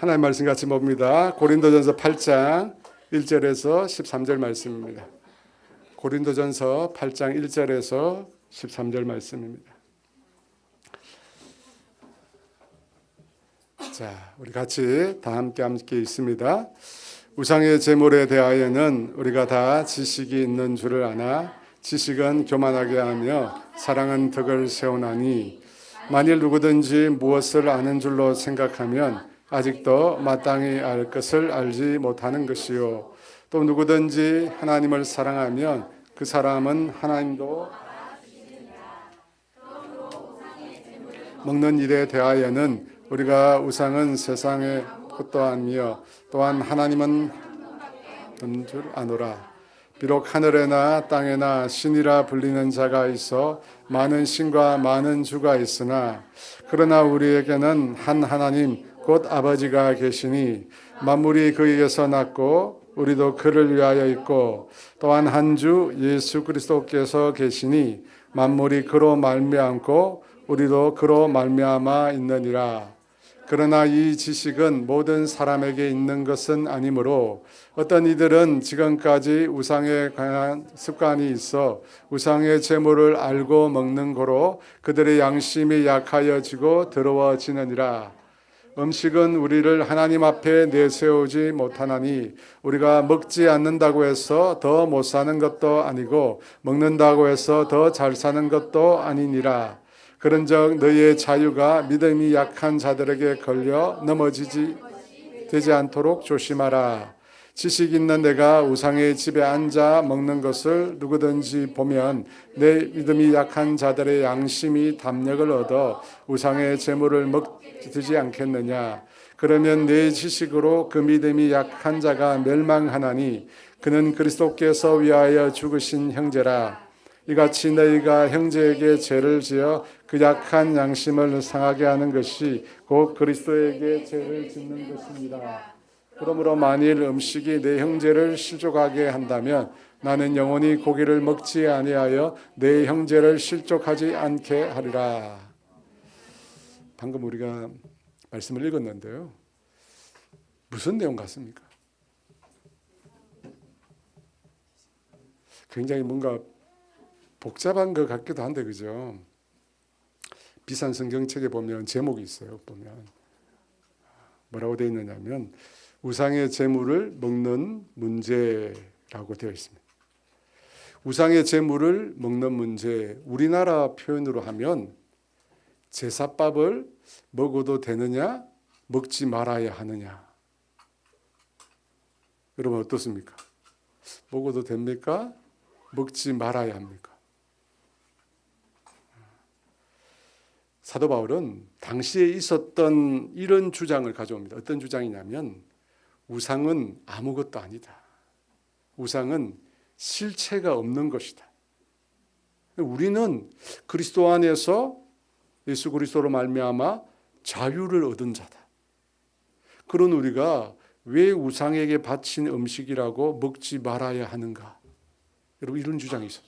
하나님 말씀 같이 봅니다. 고린도전서 8장 1절에서 13절 말씀입니다. 고린도전서 8장 1절에서 13절 말씀입니다. 자, 우리 같이 다 함께 있습니다. 우상의 제물에 대하여는 우리가 다 지식이 있는 줄을 아나 지식은 교만하게 하며 사랑은 덕을 세우나니 만일 누구든지 무엇을 아는 줄로 생각하면 아직도 마땅히 알 것을 알지 못하는 것이요 또 누구든지 하나님을 사랑하면 그 사람은 하나님도 먹는 일에 대하여는 우리가 우상은 세상의 것도 아니며 또한 하나님은 없는 줄 아노라. 비록 하늘에나 땅에나 신이라 불리는 자가 있어 많은 신과 많은 주가 있으나 그러나 우리에게는 한 하나님 곧 아버지가 계시니 만물이 그에게서 났고 우리도 그를 위하여 있고 또한 한 주 예수 그리스도께서 계시니 만물이 그로 말미암고 우리도 그로 말미암아 있느니라. 그러나 이 지식은 모든 사람에게 있는 것은 아니므로 어떤 이들은 지금까지 우상에 관한 습관이 있어 우상의 제물을 알고 먹는 거로 그들의 양심이 약하여지고 더러워지느니라. 음식은 우리를 하나님 앞에 내세우지 못하나니 우리가 먹지 않는다고 해서 더 못 사는 것도 아니고 먹는다고 해서 더 잘 사는 것도 아니니라. 그런즉 너희의 자유가 믿음이 약한 자들에게 걸려 넘어지지 되지 않도록 조심하라. 지식 있는 내가 우상의 집에 앉아 먹는 것을 누구든지 보면 내 믿음이 약한 자들의 양심이 담력을 얻어 우상의 제물을 먹지 않겠느냐. 그러면 내 지식으로 그 믿음이 약한 자가 멸망하나니 그는 그리스도께서 위하여 죽으신 형제라. 이같이 너희가 형제에게 죄를 지어 그 약한 양심을 상하게 하는 것이 곧 그리스도에게 죄를 짓는 것입니다. 그러므로 만일 음식이 내 형제를 실족하게 한다면 나는 영원히 고기를 먹지 아니하여 내 형제를 실족하지 않게 하리라. 방금 우리가 말씀을 읽었는데요. 무슨 내용 같습니까? 굉장히 뭔가 복잡한 것 같기도 한데 그죠? 비싼 성경책에 보면 제목이 있어요. 보면 뭐라고 되어 있느냐면 우상의 제물을 먹는 문제라고 되어 있습니다. 우상의 제물을 먹는 문제, 우리나라 표현으로 하면 제사밥을 먹어도 되느냐, 먹지 말아야 하느냐. 여러분 어떻습니까? 먹어도 됩니까? 먹지 말아야 합니까? 사도 바울은 당시에 있었던 이런 주장을 가져옵니다. 어떤 주장이냐면 우상은 아무것도 아니다. 우상은 실체가 없는 것이다. 우리는 그리스도 안에서 예수 그리스도로 말미암아 자유를 얻은 자다. 그런 우리가 왜 우상에게 바친 음식이라고 먹지 말아야 하는가? 여러분 이런 주장이 있어요.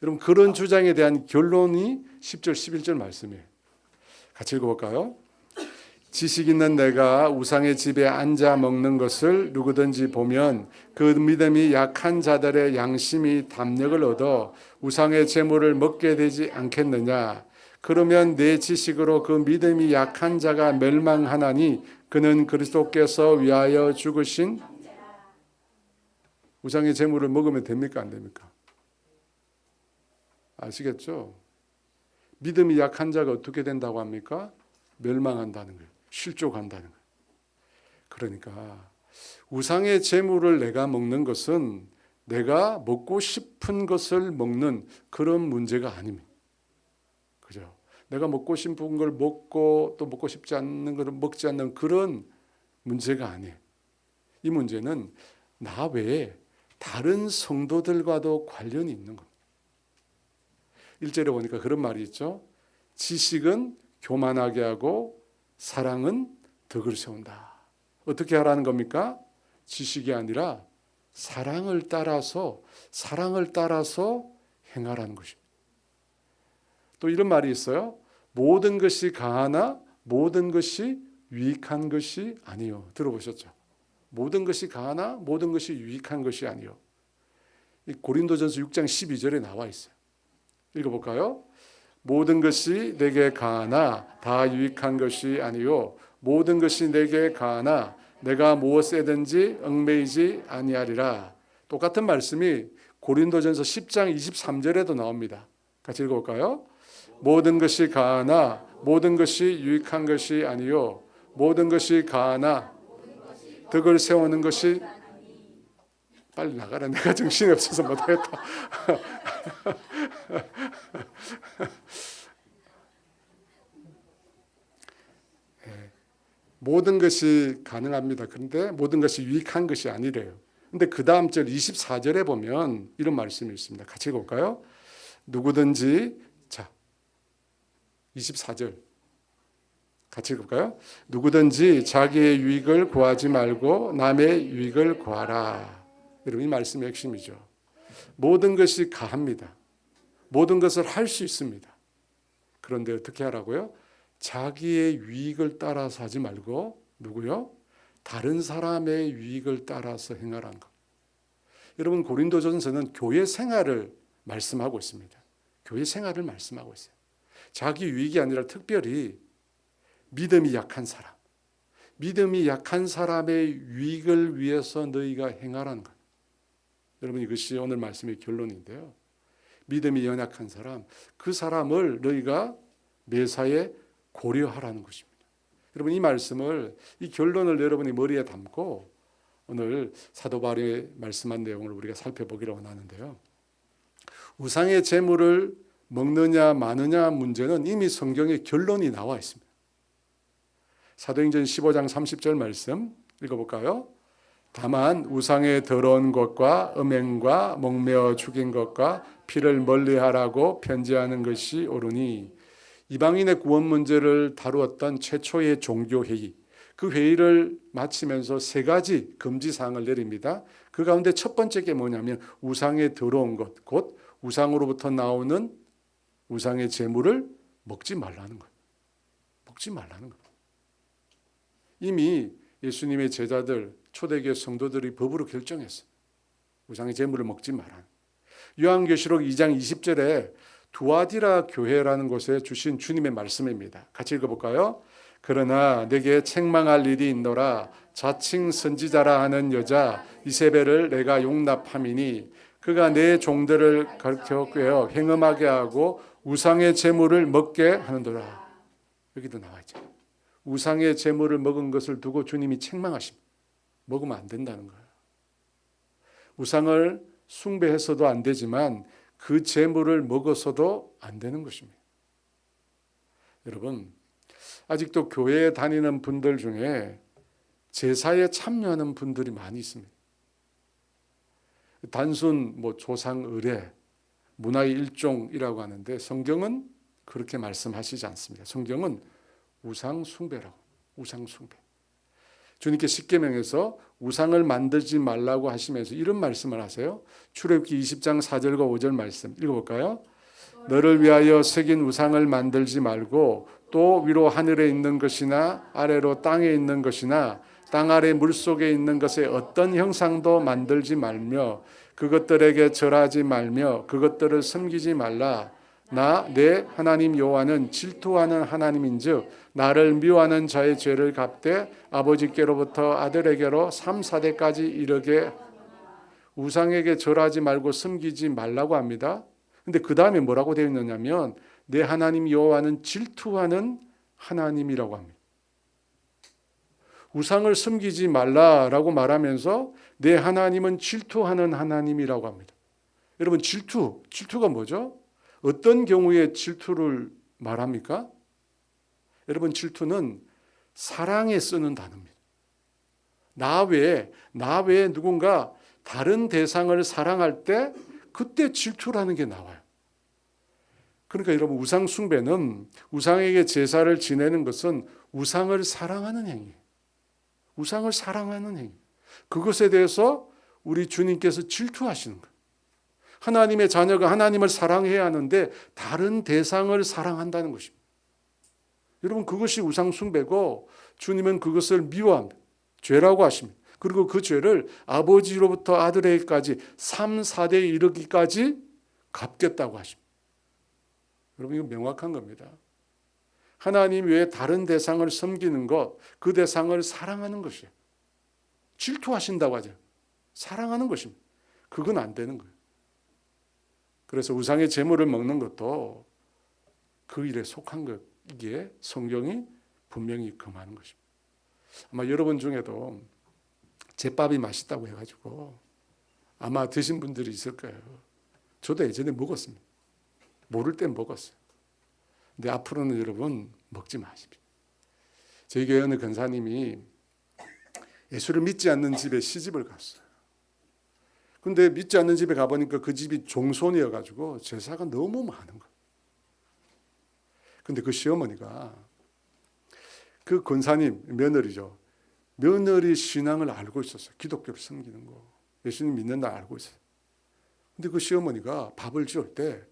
여러분 그런 주장에 대한 결론이 10절 11절 말씀이에요. 같이 읽어볼까요? 지식 있는 내가 우상의 집에 앉아 먹는 것을 누구든지 보면 그 믿음이 약한 자들의 양심이 담력을 얻어 우상의 제물을 먹게 되지 않겠느냐. 그러면 내 지식으로 그 믿음이 약한 자가 멸망하나니 그는 그리스도께서 위하여 죽으신 우상의 제물을 먹으면 됩니까? 안 됩니까? 아시겠죠? 믿음이 약한 자가 어떻게 된다고 합니까? 멸망한다는 거예요. 실족한다는 거예요. 그러니까 우상의 제물을 내가 먹는 것은 내가 먹고 싶은 것을 먹는 그런 문제가 아닙니다. 그죠? 내가 먹고 싶은 걸 먹고 또 먹고 싶지 않는 것을 먹지 않는 그런 문제가 아니에요. 이 문제는 나 외에 다른 성도들과도 관련이 있는 겁니다. 1절에 보니까 그런 말이 있죠. 지식은 교만하게 하고 사랑은 덕을 세운다. 어떻게 하라는 겁니까? 지식이 아니라 사랑을 따라서 행하라는 것입니다. 또 이런 말이 있어요. 모든 것이 가하나 모든 것이 유익한 것이 아니요. 들어보셨죠? 모든 것이 가하나 모든 것이 유익한 것이 아니요. 이 고린도전서 6장 12절에 나와 있어요. 읽어볼까요? 모든 것이 내게 가하나 다 유익한 것이 아니요. 모든 것이 내게 가하나 내가 무엇에든지 얽매이지 아니하리라. 똑같은 말씀이 고린도전서 10장 23절에도 나옵니다. 같이 읽어볼까요? 모든 것이 가하나 모든 것이 유익한 것이 아니요. 모든 것이 가하나 덕을 세우는 것이 빨리 나가라. 내가 정신이 없어서 못하겠다. 모든 것이 가능합니다. 그런데 모든 것이 유익한 것이 아니래요. 근데 그 다음 절 24절에 보면 이런 말씀이 있습니다. 같이 읽어볼까요? 누구든지, 자, 24절. 같이 읽을까요? 누구든지 자기의 유익을 구하지 말고 남의 유익을 구하라. 여러분, 이 말씀의 핵심이죠. 모든 것이 가합니다. 모든 것을 할 수 있습니다. 그런데 어떻게 하라고요? 자기의 유익을 따라서 하지 말고 누구요? 다른 사람의 유익을 따라서 행하라는 것. 여러분, 고린도전서는 교회 생활을 말씀하고 있습니다. 교회 생활을 말씀하고 있어요. 자기 유익이 아니라 특별히 믿음이 약한 사람, 믿음이 약한 사람의 유익을 위해서 너희가 행하라는 것. 여러분, 이것이 오늘 말씀의 결론인데요. 믿음이 연약한 사람, 그 사람을 너희가 매사에 고려하라는 것입니다. 여러분, 이 말씀을, 이 결론을 여러분이 머리에 담고 오늘 사도 바울이 말씀한 내용을 우리가 살펴보기를 원하는데요. 우상의 제물을 먹느냐 마느냐 문제는 이미 성경에 결론이 나와 있습니다. 사도행전 15장 30절 말씀 읽어볼까요? 다만 우상의 더러운 것과 음행과 목매어 죽인 것과 피를 멀리하라고 편지하는 것이 옳으니. 이방인의 구원 문제를 다루었던 최초의 종교회의, 그 회의를 마치면서 세 가지 금지사항을 내립니다. 그 가운데 첫 번째 게 뭐냐면 우상의 더러운 것, 곧 우상으로부터 나오는 우상의 제물을 먹지 말라는 것. 먹지 말라는 것. 이미 예수님의 제자들, 초대교회 성도들이 법으로 결정했어요. 우상의 제물을 먹지 마라. 요한계시록 2장 20절에 두아디라 교회라는 곳에 주신 주님의 말씀입니다. 같이 읽어볼까요? 그러나 내게 책망할 일이 있노라. 자칭 선지자라 하는 여자 이세벨을 내가 용납함이니 그가 내 종들을 가르쳐 꿰어 행음하게 하고 우상의 제물을 먹게 하는도라. 여기도 나와 있죠. 우상의 제물을 먹은 것을 두고 주님이 책망하십니다. 먹으면 안 된다는 거예요. 우상을 숭배해서도 안 되지만 그 제물을 먹어서도 안 되는 것입니다. 여러분, 아직도 교회에 다니는 분들 중에 제사에 참여하는 분들이 많이 있습니다. 단순 조상 의례, 문화의 일종이라고 하는데 성경은 그렇게 말씀하시지 않습니다. 성경은 우상 숭배라고, 우상 숭배. 주님께 십계명에서 우상을 만들지 말라고 하시면서 이런 말씀을 하세요. 출애굽기 20장 4절과 5절 말씀 읽어볼까요? 너를 위하여 새긴 우상을 만들지 말고 또 위로 하늘에 있는 것이나 아래로 땅에 있는 것이나 땅 아래 물속에 있는 것의 어떤 형상도 만들지 말며 그것들에게 절하지 말며 그것들을 섬기지 말라. 나 내 하나님 여호와는 질투하는 하나님인즉 나를 미워하는 자의 죄를 갚되 아버지께로부터 아들에게로 3, 4대까지 이르게. 우상에게 절하지 말고 섬기지 말라고 합니다. 근데 그 다음에 뭐라고 되어 있느냐면 내 하나님 여호와는 질투하는 하나님이라고 합니다. 우상을 섬기지 말라라고 말하면서 내 하나님은 질투하는 하나님이라고 합니다. 여러분, 질투가 뭐죠? 어떤 경우에 질투를 말합니까? 여러분, 질투는 사랑에 쓰는 단어입니다. 나 외에 누군가 다른 대상을 사랑할 때 그때 질투라는 게 나와요. 그러니까 여러분, 우상 숭배는, 우상에게 제사를 지내는 것은 우상을 사랑하는 행위예요. 우상을 사랑하는 행위. 그것에 대해서 우리 주님께서 질투하시는 거예요. 하나님의 자녀가 하나님을 사랑해야 하는데 다른 대상을 사랑한다는 것입니다. 여러분, 그것이 우상 숭배고 주님은 그것을 미워합니다. 죄라고 하십니다. 그리고 그 죄를 아버지로부터 아들에게까지 3, 4대에 이르기까지 갚겠다고 하십니다. 여러분 이거 명확한 겁니다. 하나님 외에 다른 대상을 섬기는 것, 그 대상을 사랑하는 것이에요. 질투하신다고 하죠. 사랑하는 것입니다. 그건 안 되는 거예요. 그래서 우상의 제물을 먹는 것도 그 일에 속한 것이기에 성경이 분명히 금하는 것입니다. 아마 여러분 중에도 제밥이 맛있다고 해가지고 아마 드신 분들이 있을 거예요. 저도 예전에 먹었습니다. 모를 땐 먹었어요. 근데 앞으로는 여러분 먹지 마십시오. 저희 교회 어느 권사님이 예수를 믿지 않는 집에 시집을 갔어요. 근데 믿지 않는 집에 가보니까 그 집이 종손이어가지고 제사가 너무 많은 거예요. 근데 그 시어머니가 그 권사님 며느리죠. 며느리 신앙을 알고 있었어요. 기독교를 섬기는 거. 예수님 믿는다 알고 있어요. 근데 그 시어머니가 밥을 지을 때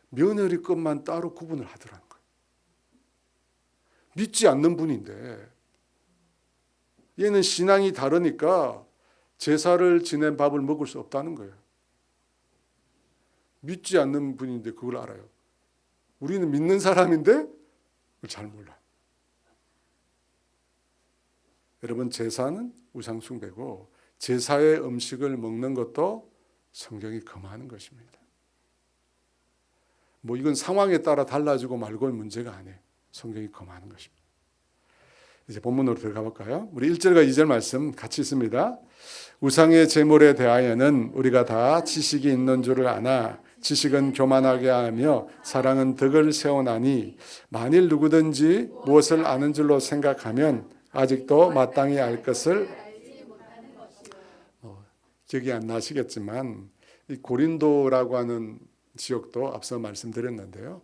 며느리 것만 따로 구분을 하더라는 거예요. 믿지 않는 분인데 얘는 신앙이 다르니까 제사를 지낸 밥을 먹을 수 없다는 거예요. 믿지 않는 분인데 그걸 알아요. 우리는 믿는 사람인데 그걸 잘 몰라요. 여러분 제사는 우상 숭배고 제사의 음식을 먹는 것도 성경이 금하는 것입니다. 뭐 이건 상황에 따라 달라지고 말고의 문제가 아니에요. 성경이 금하는 것입니다. 이제 본문으로 들어가 볼까요? 우리 1절과 2절 말씀 같이 있습니다. 우상의 제물에 대하여는 우리가 다 지식이 있는 줄을 아나 지식은 교만하게 하며 사랑은 덕을 세우나니 만일 누구든지 무엇을 아는 줄로 생각하면 아직도 마땅히 알 것을 기억이 안 나시겠지만 이 고린도라고 하는 지역도 앞서 말씀드렸는데요.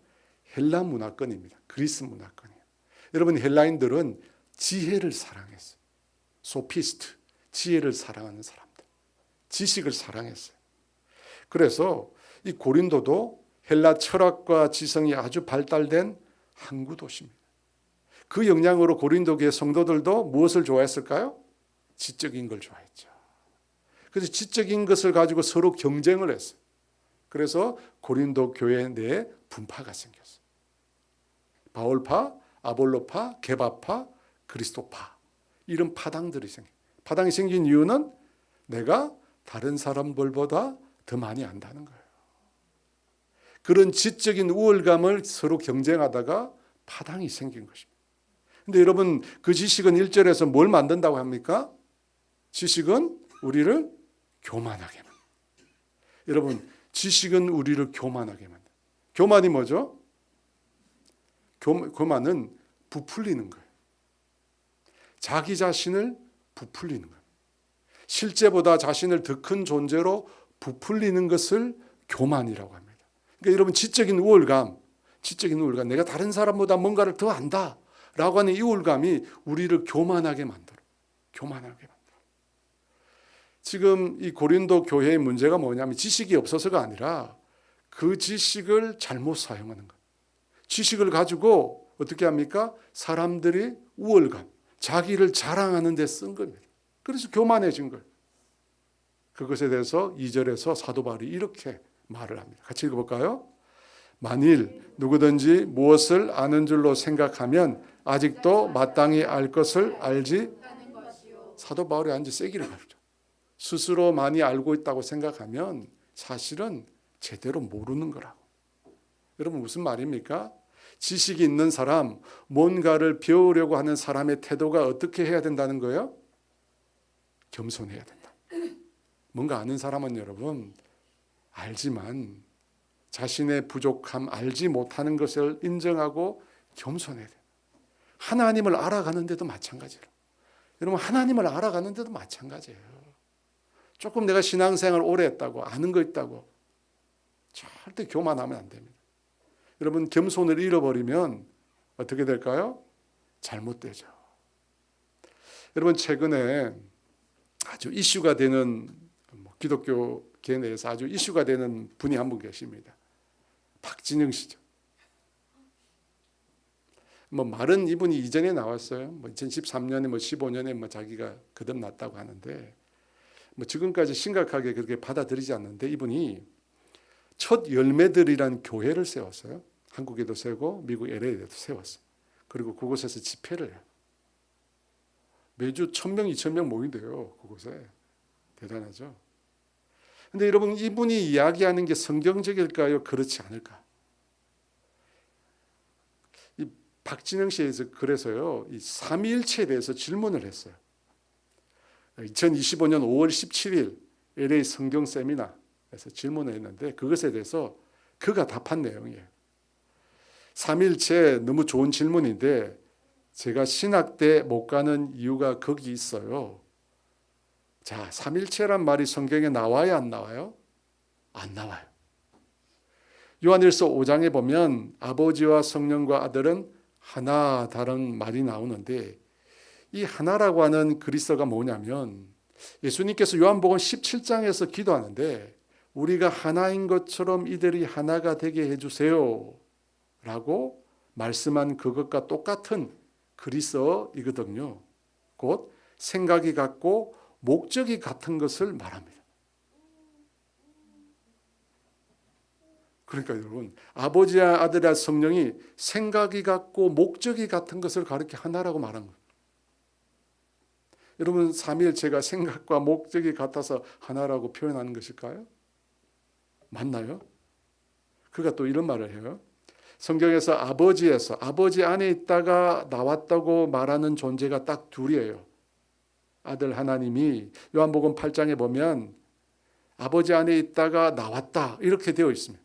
헬라 문화권입니다. 그리스 문화권이에요. 여러분 헬라인들은 지혜를 사랑했어요. 소피스트, 지혜를 사랑하는 사람들. 지식을 사랑했어요. 그래서 이 고린도도 헬라 철학과 지성이 아주 발달된 항구 도시입니다. 그 영향으로 고린도 교회 성도들도 무엇을 좋아했을까요? 지적인 걸 좋아했죠. 그래서 지적인 것을 가지고 서로 경쟁을 했어요. 그래서 고린도 교회 내에 분파가 생겼어요. 바울파, 아볼로파, 게바파, 그리스도파 이런 파당들이 생겨요. 파당이 생긴 이유는 내가 다른 사람들보다 더 많이 안다는 거예요. 그런 지적인 우월감을 서로 경쟁하다가 파당이 생긴 것입니다. 근데 여러분 그 지식은 1절에서 뭘 만든다고 합니까? 지식은 우리를 교만하게 만든다. 여러분 지식은 우리를 교만하게 만든다. 교만이 뭐죠? 교만은 부풀리는 거예요. 자기 자신을 부풀리는 거예요. 실제보다 자신을 더 큰 존재로 부풀리는 것을 교만이라고 합니다. 그러니까 여러분 지적인 우월감, 내가 다른 사람보다 뭔가를 더 안다라고 하는 이 우월감이 우리를 교만하게 만들어. 지금 이 고린도 교회의 문제가 뭐냐면 지식이 없어서가 아니라 그 지식을 잘못 사용하는 거예요. 지식을 가지고 어떻게 합니까? 사람들이 우월감, 자기를 자랑하는 데 쓴 겁니다. 그래서 교만해진 거예요. 그것에 대해서 2절에서 사도 바울이 이렇게 말을 합니다. 같이 읽어볼까요? 만일 누구든지 무엇을 아는 줄로 생각하면 아직도 마땅히 알 것을 알지. 사도 바울이 아주 세기를 가르쳐. 스스로 많이 알고 있다고 생각하면 사실은 제대로 모르는 거라고. 여러분 무슨 말입니까? 지식이 있는 사람, 뭔가를 배우려고 하는 사람의 태도가 어떻게 해야 된다는 거예요? 겸손해야 된다. 뭔가 아는 사람은 여러분 알지만 자신의 부족함, 알지 못하는 것을 인정하고 겸손해야 돼요. 하나님을 알아가는데도 마찬가지로. 여러분 하나님을 알아가는데도 마찬가지예요. 조금 내가 신앙생활 오래 했다고 아는 거 있다고 절대 교만하면 안 됩니다. 여러분 겸손을 잃어버리면 어떻게 될까요? 잘못되죠. 여러분 최근에 아주 이슈가 되는 기독교계 내에서 아주 이슈가 되는 분이 한 분 계십니다. 박진영 씨죠. 뭐 말은 이분이 이전에 나왔어요. 뭐 2013년에 뭐 15년에 뭐 자기가 거듭났다고 하는데 뭐 지금까지 심각하게 그렇게 받아들이지 않는데 이분이 첫 열매들이란 교회를 세웠어요. 한국에도 세우고 미국 LA에도 세웠어요. 그리고 그곳에서 집회를 해요. 매주 1,000명, 2,000명 모인대요. 그곳에. 대단하죠. 근데 여러분 이분이 이야기하는 게 성경적일까요? 그렇지 않을까? 이 박진영 씨에서 그래서요. 이 삼위일체에 대해서 질문을 했어요. 2025년 5월 17일 LA 성경 세미나에서 질문을 했는데 그것에 대해서 그가 답한 내용이에요. 삼위일체 너무 좋은 질문인데 제가 신학대 못 가는 이유가 거기 있어요. 자, 삼위일체란 말이 성경에 나와요, 안 나와요? 안 나와요. 요한일서 5장에 보면 아버지와 성령과 아들은 하나 다른 말이 나오는데 이 하나라고 하는 그리스어가 뭐냐면 예수님께서 요한복음 17장에서 기도하는데 우리가 하나인 것처럼 이들이 하나가 되게 해주세요 라고 말씀한 그것과 똑같은 그리스어이거든요. 곧 생각이 같고 목적이 같은 것을 말합니다. 그러니까 여러분 아버지와 아들과 성령이 생각이 같고 목적이 같은 것을 가르쳐 하나라고 말한 거예요. 여러분 삼위일체가 생각과 목적이 같아서 하나라고 표현하는 것일까요? 맞나요? 그가 또 이런 말을 해요. 성경에서 아버지에서 아버지 안에 있다가 나왔다고 말하는 존재가 딱 둘이에요. 아들 하나님이 요한복음 8장에 보면 아버지 안에 있다가 나왔다 이렇게 되어 있습니다.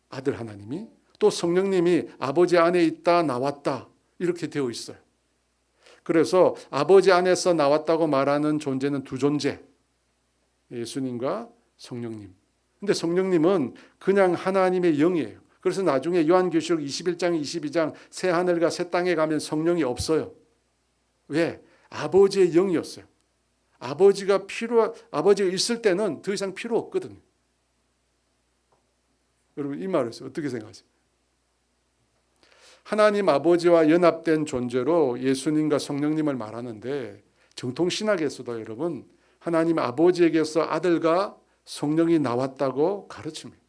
아들 하나님이 또 성령님이 아버지 안에 있다 나왔다 이렇게 되어 있어요. 그래서 아버지 안에서 나왔다고 말하는 존재는 두 존재, 예수님과 성령님. 근데 성령님은 그냥 하나님의 영이에요. 그래서 나중에 요한계시록 21장 22장 새 하늘과 새 땅에 가면 성령이 없어요. 왜? 아버지의 영이었어요. 아버지가 있을 때는 더 이상 필요 없거든요. 여러분 이 말을 어떻게 생각하세요? 하나님 아버지와 연합된 존재로 예수님과 성령님을 말하는데 정통신학에서도 여러분 하나님 아버지에게서 아들과 성령이 나왔다고 가르칩니다.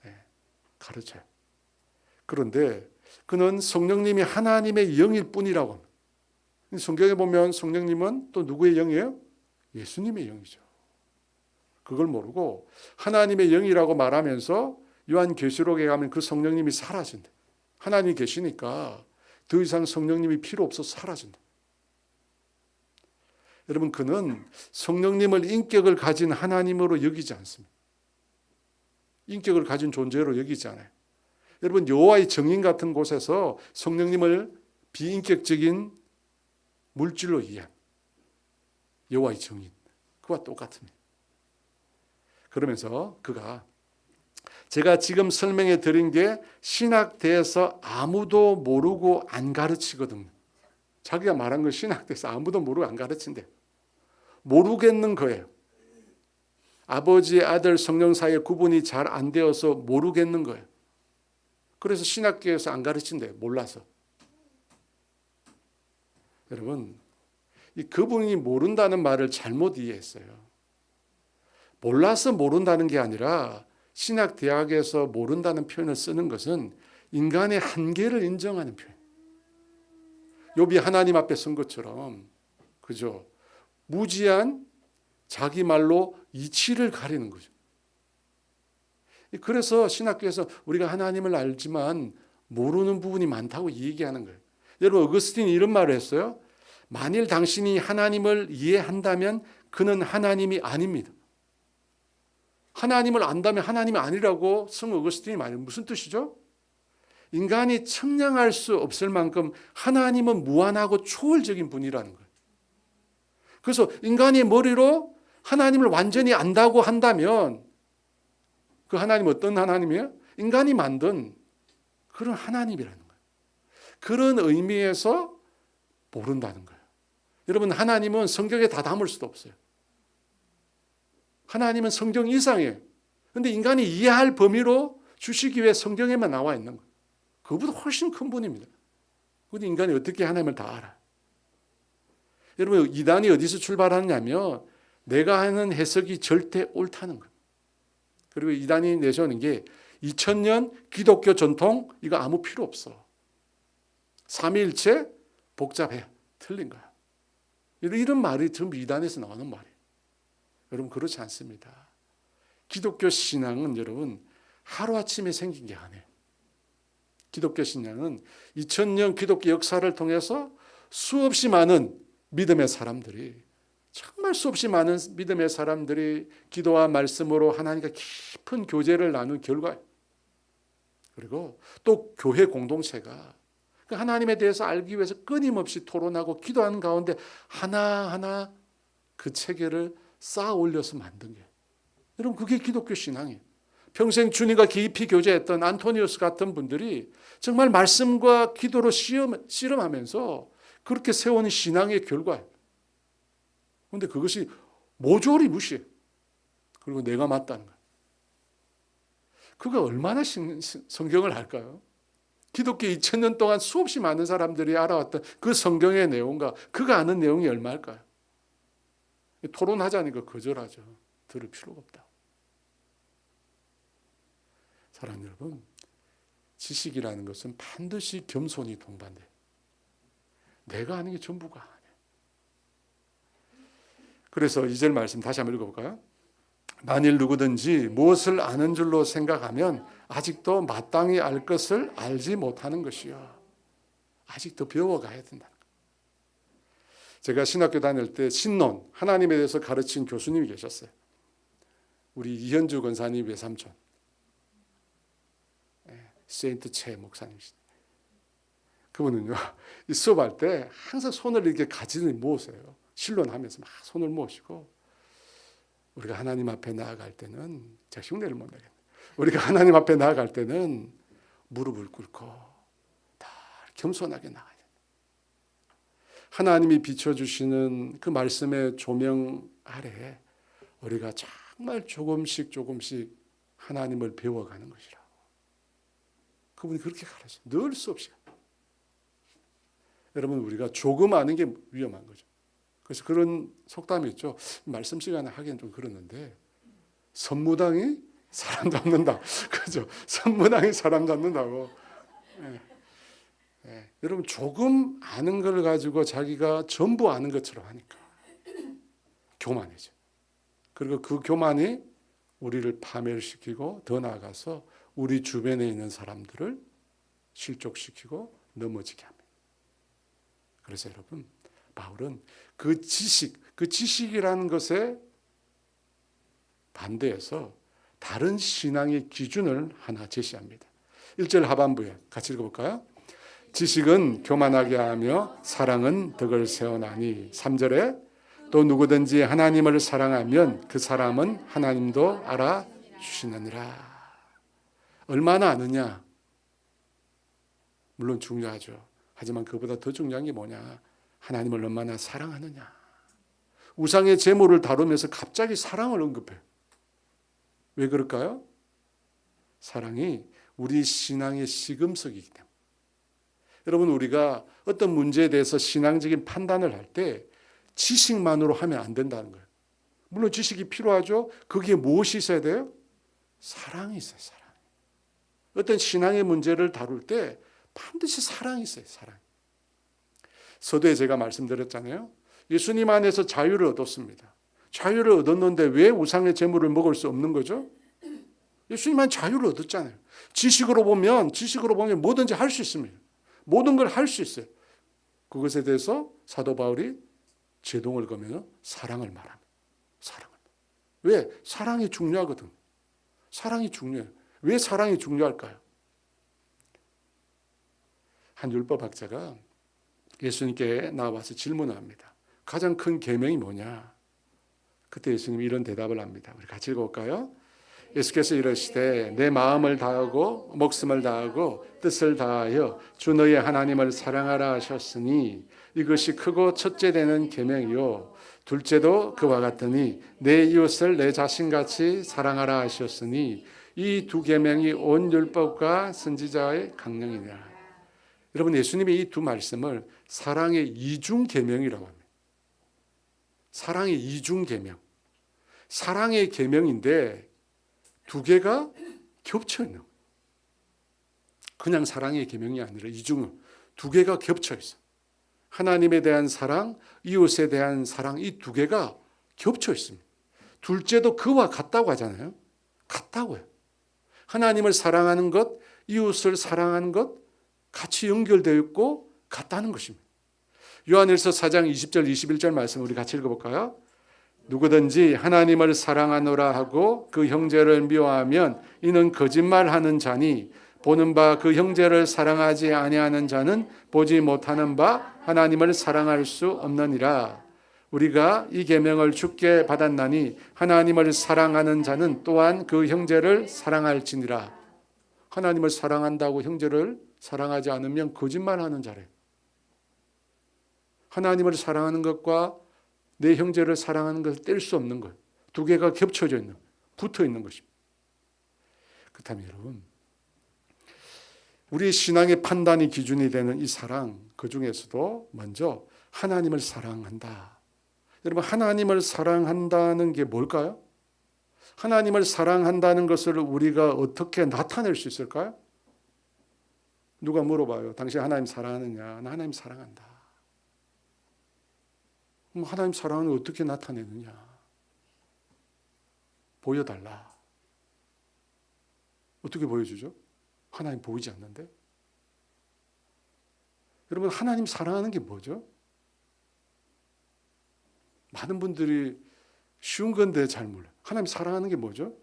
네, 가르쳐요. 그런데 그는 성령님이 하나님의 영일 뿐이라고 합니다. 성경에 보면 성령님은 또 누구의 영이에요? 예수님의 영이죠. 그걸 모르고 하나님의 영이라고 말하면서 요한계시록에 가면 그 성령님이 사라진다. 하나님이 계시니까 더 이상 성령님이 필요 없어서 사라진다. 여러분 그는 성령님을 인격을 가진 하나님으로 여기지 않습니다. 인격을 가진 존재로 여기지 않아요. 여러분 여호와의 정인 같은 곳에서 성령님을 비인격적인 물질로 이해한 여호와의 정인 그와 똑같습니다. 그러면서 그가 제가 지금 설명해 드린 게 신학대에서 아무도 모르고 안 가르치거든요. 자기가 말한 건 신학대에서 아무도 모르고 안 가르친대. 모르겠는 거예요. 아버지, 아들, 성령 사이에 구분이 잘 안 되어서 모르겠는 거예요. 그래서 신학계에서 안 가르친대요. 몰라서. 여러분, 이 그분이 모른다는 말을 잘못 이해했어요. 몰라서 모른다는 게 아니라 신학대학에서 모른다는 표현을 쓰는 것은 인간의 한계를 인정하는 표현. 욥이 하나님 앞에 선 것처럼 그죠? 무지한 자기 말로 이치를 가리는 거죠. 그래서 신학교에서 우리가 하나님을 알지만 모르는 부분이 많다고 얘기하는 거예요. 여러분 어거스틴이 이런 말을 했어요. 만일 당신이 하나님을 이해한다면 그는 하나님이 아닙니다. 하나님을 안다면 하나님이 아니라고 성 어거스틴이 말해요. 무슨 뜻이죠? 인간이 측량할 수 없을 만큼 하나님은 무한하고 초월적인 분이라는 거예요. 그래서 인간의 머리로 하나님을 완전히 안다고 한다면 그 하나님 어떤 하나님이에요? 인간이 만든 그런 하나님이라는 거예요. 그런 의미에서 모른다는 거예요. 여러분 하나님은 성경에 다 담을 수도 없어요. 하나님은 성경 이상이에요. 그런데 인간이 이해할 범위로 주시기 위해 성경에만 나와 있는 거예요. 그보다 훨씬 큰 분입니다. 근데 인간이 어떻게 하나님을 다 알아? 여러분, 이단이 어디서 출발하느냐면 내가 하는 해석이 절대 옳다는 거예요. 그리고 이단이 내세우는 게 2000년 기독교 전통 이거 아무 필요 없어. 삼위일체 복잡해. 틀린 거야. 이런 말이 전부 이단에서 나오는 말이에요. 여러분, 그렇지 않습니다. 기독교 신앙은 여러분 하루아침에 생긴 게 아니에요. 기독교 신앙은 2000년 기독교 역사를 통해서 수없이 많은 믿음의 사람들이, 정말 수없이 많은 믿음의 사람들이 기도와 말씀으로 하나님과 깊은 교제를 나눈 결과예요. 그리고 또 교회 공동체가 하나님에 대해서 알기 위해서 끊임없이 토론하고 기도하는 가운데 하나하나 그 체계를 쌓아 올려서 만든 게, 여러분, 그게 기독교 신앙이에요. 평생 주님과 깊이 교제했던 안토니우스 같은 분들이 정말 말씀과 기도로 씨름하면서 그렇게 세운 신앙의 결과예요. 그런데 그것이 모조리 무시해. 그리고 내가 맞다는 거예요. 그가 얼마나 성경을 알까요? 기독교 2000년 동안 수없이 많은 사람들이 알아왔던 그 성경의 내용과 그가 아는 내용이 얼마일까요? 토론하자니까 거절하죠. 들을 필요가 없다. 사랑하는 여러분, 지식이라는 것은 반드시 겸손이 동반돼요. 내가 아는 게 전부가 아니에요. 그래서 2절 말씀 다시 한번 읽어볼까요? 만일 누구든지 무엇을 아는 줄로 생각하면 아직도 마땅히 알 것을 알지 못하는 것이요. 아직 더 배워가야 된다는 거예요. 제가 신학교 다닐 때 신론, 하나님에 대해서 가르친 교수님이 계셨어요. 우리 이현주 권사님 외삼촌, 세인트 최 목사님이시죠. 그분은요, 이 수업할 때 항상 손을 이렇게 가지런히 모으세요. 신론하면서 막 손을 모으시고, 우리가 하나님 앞에 나아갈 때는, 제가 흉내를 못 내겠네요. 우리가 하나님 앞에 나아갈 때는 무릎을 꿇고 다 겸손하게 나가야 돼요. 하나님이 비춰주시는 그 말씀의 조명 아래에 우리가 정말 조금씩 하나님을 배워가는 것이라고. 그분이 그렇게 가르쳐요. 늘 수없이. 여러분, 우리가 조금 아는 게 위험한 거죠. 그래서 그런 속담이 있죠. 말씀 시간에 하기엔 좀 그러는데, 선무당이 사람 잡는다. 그죠? 선무당이 사람 잡는다고. 여러분, 조금 아는 걸 가지고 자기가 전부 아는 것처럼 하니까 교만이죠. 그리고 그 교만이 우리를 파멸시키고 더 나아가서 우리 주변에 있는 사람들을 실족시키고 넘어지게 합니다. 그래서 여러분, 바울은 그 지식이라는 것에 반대해서 다른 신앙의 기준을 하나 제시합니다. 1절 하반부에 같이 읽어볼까요? 지식은 교만하게 하며 사랑은 덕을 세워나니. 3절에 또 누구든지 하나님을 사랑하면 그 사람은 하나님도 알아주시느니라. 얼마나 아느냐? 물론 중요하죠. 하지만 그보다 더 중요한 게 뭐냐? 하나님을 얼마나 사랑하느냐. 우상의 제물을 다루면서 갑자기 사랑을 언급해요. 왜 그럴까요? 사랑이 우리 신앙의 시금석이기 때문에. 여러분, 우리가 어떤 문제에 대해서 신앙적인 판단을 할 때 지식만으로 하면 안 된다는 거예요. 물론 지식이 필요하죠. 거기에 무엇이 있어야 돼요? 사랑이 있어요. 사랑. 어떤 신앙의 문제를 다룰 때 반드시 사랑이 있어요. 사랑. 서두에 제가 말씀드렸잖아요. 예수님 안에서 자유를 얻었습니다. 자유를 얻었는데 왜 우상의 제물을 먹을 수 없는 거죠? 예수님 안에 자유를 얻었잖아요. 지식으로 보면 뭐든지 할 수 있습니다. 모든 걸 할 수 있어요. 그것에 대해서 사도 바울이 제동을 거면서 사랑을 말합니다. 사랑을. 왜? 사랑이 중요하거든. 사랑이 중요해요. 왜 사랑이 중요할까요? 한 율법학자가 예수님께 나와서 질문을 합니다. 가장 큰 계명이 뭐냐? 그때 예수님이 이런 대답을 합니다. 우리 같이 읽어볼까요? 예수께서 이르시되 내 마음을 다하고 목숨을 다하고 뜻을 다하여 주 너의 하나님을 사랑하라 하셨으니 이것이 크고 첫째 되는 계명이요 둘째도 그와 같으니 내 이웃을 내 자신같이 사랑하라 하셨으니 이 두 계명이 온 율법과 선지자의 강령이니라. 여러분, 예수님이 이 두 말씀을 사랑의 이중 계명이라고 합니다. 사랑의 이중 계명. 사랑의 계명인데 두 개가 겹쳐 있는 거예요. 그냥 사랑의 계명이 아니라 이중, 두 개가 겹쳐 있어. 하나님에 대한 사랑, 이웃에 대한 사랑, 이 두 개가 겹쳐 있습니다. 둘째도 그와 같다고 하잖아요. 같다고요. 하나님을 사랑하는 것, 이웃을 사랑하는 것 같이 연결되어 있고 같다는 것입니다. 요한일서 4장 20절 21절 말씀 우리 같이 읽어볼까요? 누구든지 하나님을 사랑하노라 하고 그 형제를 미워하면 이는 거짓말하는 자니 보는 바 그 형제를 사랑하지 아니하는 자는 보지 못하는 바 하나님을 사랑할 수 없느니라. 우리가 이 계명을 주께 받았나니 하나님을 사랑하는 자는 또한 그 형제를 사랑할지니라. 하나님을 사랑한다고 형제를 사랑하지 않으면 거짓말하는 자래. 하나님을 사랑하는 것과 내 형제를 사랑하는 것을 뗄 수 없는 거예요. 두 개가 겹쳐져 있는, 붙어 있는 것입니다. 그렇다면 여러분, 우리 신앙의 판단이 기준이 되는 이 사랑, 그 중에서도 먼저 하나님을 사랑한다. 여러분, 하나님을 사랑한다는 게 뭘까요? 하나님을 사랑한다는 것을 우리가 어떻게 나타낼 수 있을까요? 누가 물어봐요. 당신 하나님 사랑하느냐? 나 하나님 사랑한다. 그럼 하나님 사랑을 어떻게 나타내느냐? 보여달라. 어떻게 보여주죠? 하나님 보이지 않는데? 여러분, 하나님 사랑하는 게 뭐죠? 많은 분들이 쉬운 건데 잘 몰라요. 하나님 사랑하는 게 뭐죠?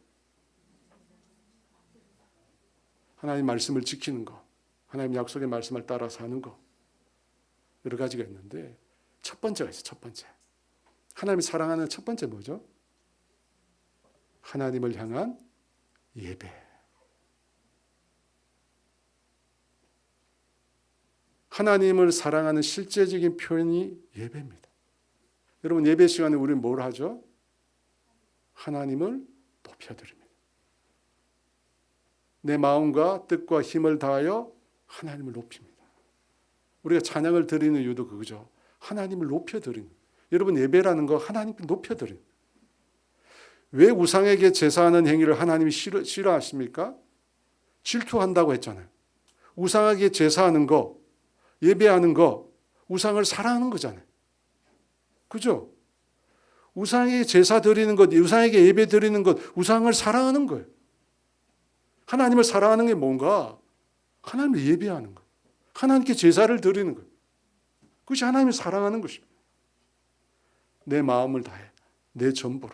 하나님 말씀을 지키는 거, 하나님 약속의 말씀을 따라 사는 거, 여러 가지가 있는데 첫 번째가 있어요. 첫 번째, 하나님이 사랑하는 첫 번째 뭐죠? 하나님을 향한 예배. 하나님을 사랑하는 실제적인 표현이 예배입니다. 여러분, 예배 시간에 우리는 뭘 하죠? 하나님을 높여드립니다. 내 마음과 뜻과 힘을 다하여 하나님을 높입니다. 우리가 찬양을 드리는 이유도 그거죠. 하나님을 높여드리는. 여러분, 예배라는 거 하나님께 높여드리는. 왜 우상에게 제사하는 행위를 하나님이 싫어하십니까? 질투한다고 했잖아요. 우상에게 제사하는 거, 예배하는 거, 우상을 사랑하는 거잖아요. 그죠? 우상에게 제사 드리는 것, 우상에게 예배 드리는 것, 우상을 사랑하는 거예요. 하나님을 사랑하는 게 뭔가? 하나님을 예배하는 거, 하나님께 제사를 드리는 거예요. 그것이 하나님을 사랑하는 것입니다. 내 마음을 다해, 내 전부로.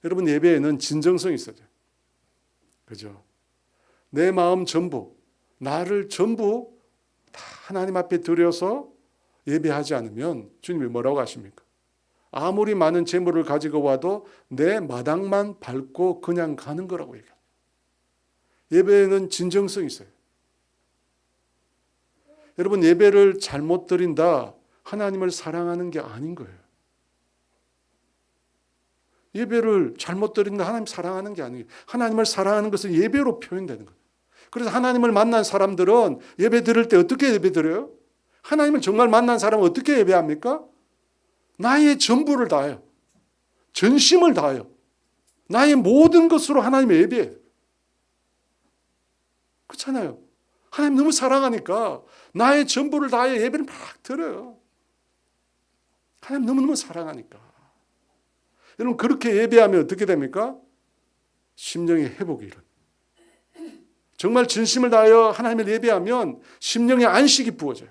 여러분, 예배에는 진정성이 있어요. 그죠? 내 마음 전부, 나를 전부 다 하나님 앞에 드려서 예배하지 않으면 주님이 뭐라고 하십니까? 아무리 많은 재물을 가지고 와도 내 마당만 밟고 그냥 가는 거라고 얘기해요. 예배에는 진정성이 있어요. 여러분, 예배를 잘못 드린다, 하나님을 사랑하는 게 아닌 거예요. 예배를 잘못 드린다, 하나님 사랑하는 게 아니에요. 하나님을 사랑하는 것은 예배로 표현되는 거예요. 그래서 하나님을 만난 사람들은 예배 드릴 때 어떻게 예배 드려요? 하나님을 정말 만난 사람은 어떻게 예배합니까? 나의 전부를 다해요. 전심을 다해요. 나의 모든 것으로 하나님을 예배해요. 그렇잖아요. 하나님 너무 사랑하니까 나의 전부를 다해 예배를 막 드려요. 하나님 너무너무 사랑하니까. 여러분, 그렇게 예배하면 어떻게 됩니까? 심령의 회복이 일어나요. 정말 진심을 다하여 하나님을 예배하면 심령의 안식이 부어져요.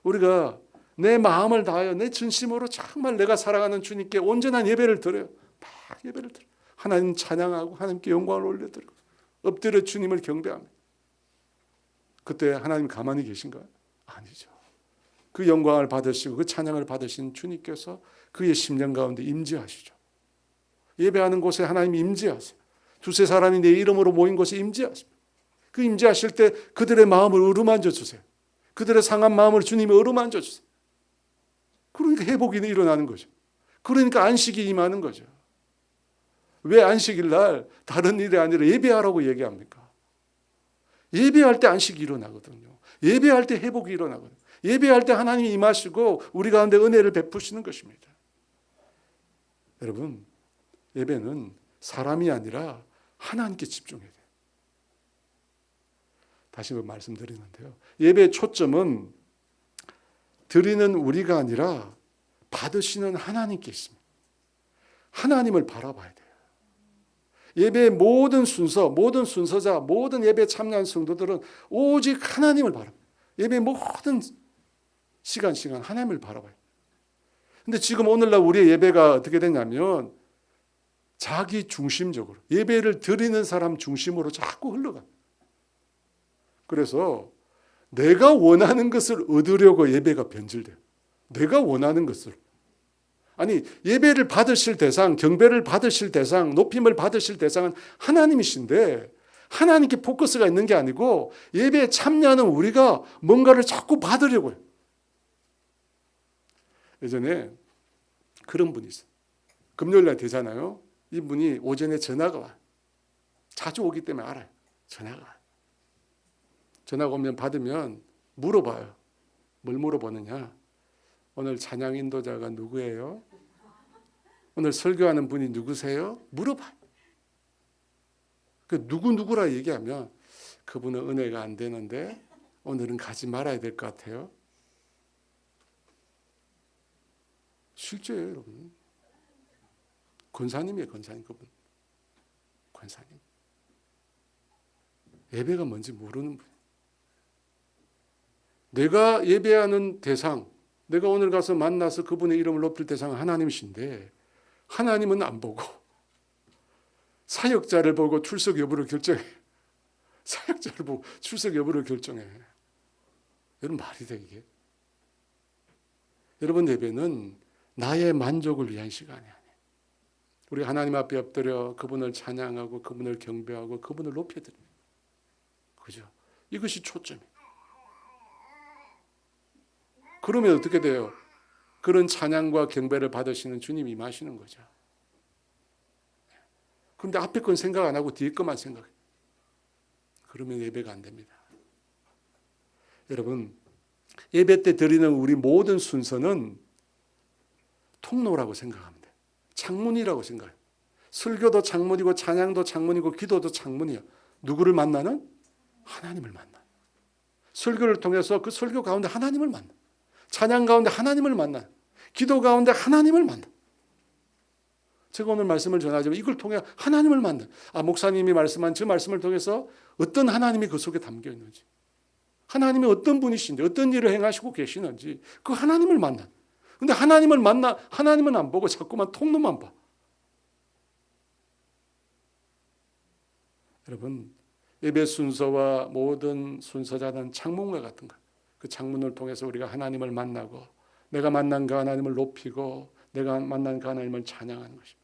우리가 내 마음을 다하여 내 진심으로 정말 내가 사랑하는 주님께 온전한 예배를 드려요. 막 예배를 드려요. 하나님 찬양하고 하나님께 영광을 올려드리고 엎드려 주님을 경배합니다. 그때 하나님 가만히 계신가요? 아니죠. 그 영광을 받으시고 그 찬양을 받으신 주님께서 그의 심령 가운데 임재하시죠. 예배하는 곳에 하나님이 임재하세요. 두세 사람이 내 이름으로 모인 곳에 임재하십니다. 그 임재하실 때 그들의 마음을 어루만져 주세요. 그들의 상한 마음을 주님이 어루만져 주세요. 그러니까 회복이 일어나는 거죠. 그러니까 안식이 임하는 거죠. 왜 안식일 날 다른 일이 아니라 예배하라고 얘기합니까? 예배할 때 안식이 일어나거든요. 예배할 때 회복이 일어나거든요. 예배할 때 하나님이 임하시고 우리 가운데 은혜를 베푸시는 것입니다. 여러분, 예배는 사람이 아니라 하나님께 집중해야 돼요. 다시 한번 말씀드리는데요. 예배의 초점은 드리는 우리가 아니라 받으시는 하나님께 있습니다. 하나님을 바라봐야 돼요. 예배의 모든 순서, 모든 순서자, 모든 예배에 참여한 성도들은 오직 하나님을 바라봐요. 예배의 모든 시간 하나님을 바라봐요. 근데 지금 오늘날 우리의 예배가 어떻게 되냐면 자기 중심적으로 예배를 드리는 사람 중심으로 자꾸 흘러가. 그래서 내가 원하는 것을 얻으려고 예배가 변질돼요. 내가 원하는 것을. 아니, 예배를 받으실 대상, 경배를 받으실 대상, 높임을 받으실 대상은 하나님이신데 하나님께 포커스가 있는 게 아니고 예배에 참여하는 우리가 뭔가를 자꾸 받으려고 해요. 예전에 그런 분이 있어요. 금요일날 되잖아요. 이분이 오전에 전화가 와요. 자주 오기 때문에 알아요. 전화가 와요. 전화가 오면 받으면 물어봐요. 뭘 물어보느냐? 오늘 찬양 인도자가 누구예요? 오늘 설교하는 분이 누구세요? 물어봐요. 그 누구라 얘기하면 그분은 은혜가 안 되는데 오늘은 가지 말아야 될 것 같아요. 실제예요, 여러분. 권사님이에요, 권사님 그분. 권사님. 예배가 뭔지 모르는 분. 내가 예배하는 대상, 내가 오늘 가서 만나서 그분의 이름을 높일 대상은 하나님이신데 하나님은 안 보고 사역자를 보고 출석 여부를 결정해. 사역자를 보고 출석 여부를 결정해. 여러분 말이 돼 이게? 여러분 예배는 나의 만족을 위한 시간이 아니에요. 우리 하나님 앞에 엎드려 그분을 찬양하고 그분을 경배하고 그분을 높여드려요. 그죠? 이것이 초점이에요. 그러면 어떻게 돼요? 그런 찬양과 경배를 받으시는 주님이 임하시는 거죠. 그런데 앞에 건 생각 안 하고 뒤에 것만 생각해요. 그러면 예배가 안 됩니다. 여러분, 예배 때 드리는 우리 모든 순서는 통로라고 생각합니다. 창문이라고 생각해요. 설교도 창문이고 찬양도 창문이고 기도도 창문이에요. 누구를 만나는? 하나님을 만나. 설교를 통해서 그 설교 가운데 하나님을 만나. 찬양 가운데 하나님을 만나. 기도 가운데 하나님을 만나. 제가 오늘 말씀을 전하지만 이걸 통해 하나님을 만나. 목사님이 말씀한 저 말씀을 통해서 어떤 하나님이 그 속에 담겨 있는지, 하나님이 어떤 분이신지, 어떤 일을 행하시고 계시는지 그 하나님을 만나. 근데 하나님을 만나, 하나님은 안 보고 자꾸만 통로만 봐. 여러분, 예배 순서와 모든 순서자는 창문과 같은 거예요. 그 창문을 통해서 우리가 하나님을 만나고 내가 만난 그 하나님을 높이고 내가 만난 그 하나님을 찬양하는 것입니다.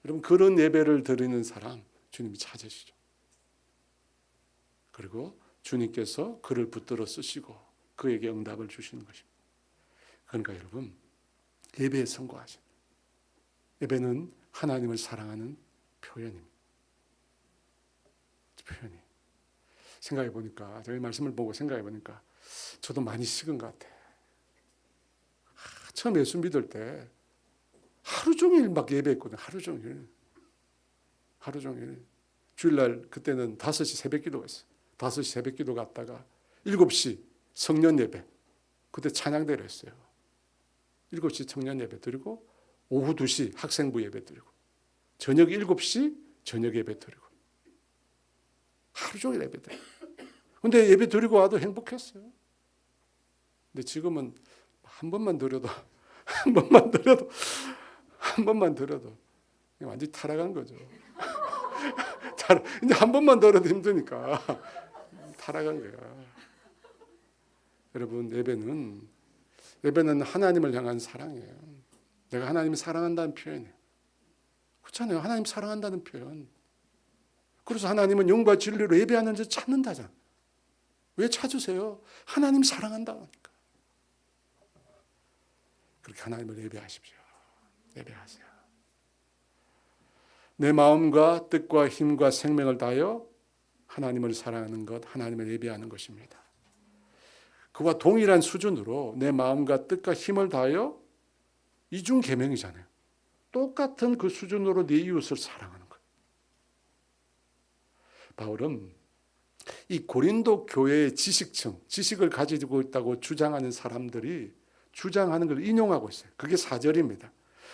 여러분, 그런 예배를 드리는 사람 주님이 찾으시죠. 그리고 주님께서 그를 붙들어 쓰시고 그에게 응답을 주시는 것입니다. 그러니까 여러분, 예배에 성공하십니다. 예배는 하나님을 사랑하는 표현입니다. 표현이. 생각해 보니까, 저희 말씀을 보고 생각해 보니까 저도 많이 식은 것 같아. 처음 예수 믿을 때 하루 종일 막 예배했거든. 하루 종일. 주일날 그때는 5시 새벽기도가 있어요. 5시 새벽기도 갔다가 7시 성년 예배. 그때 찬양대를 했어요. 7시 청년 예배 드리고 오후 2시 학생부 예배 드리고 저녁 7시 저녁 예배 드리고 하루 종일 예배 드리고. 근데 예배 드리고 와도 행복했어요. 근데 지금은 한 번만 드려도 완전히 타락한 거죠. 이제 한 번만 드려도 힘드니까 타락한 거야. 여러분, 예배는 하나님을 향한 사랑이에요. 내가 하나님을 사랑한다는 표현이에요. 그렇잖아요. 하나님 사랑한다는 표현. 그래서 하나님은 영과 진리로 예배하는 자 찾는다잖아. 왜 찾으세요? 하나님 사랑한다니까. 그렇게 하나님을 예배하십시오. 예배하세요. 내 마음과 뜻과 힘과 생명을 다하여 하나님을 사랑하는 것, 하나님을 예배하는 것입니다. 그와 동일한 수준으로 내 마음과 뜻과 힘을 다하여 이중 계명이잖아요. 똑같은 그 수준으로 내 이웃을 사랑하는 것. 바울은 이 고린도 교회의 지식층, 지식을 가지고 있다고 주장하는 사람들이 주장하는 걸 인용하고 있어요. 그게 4절입니다.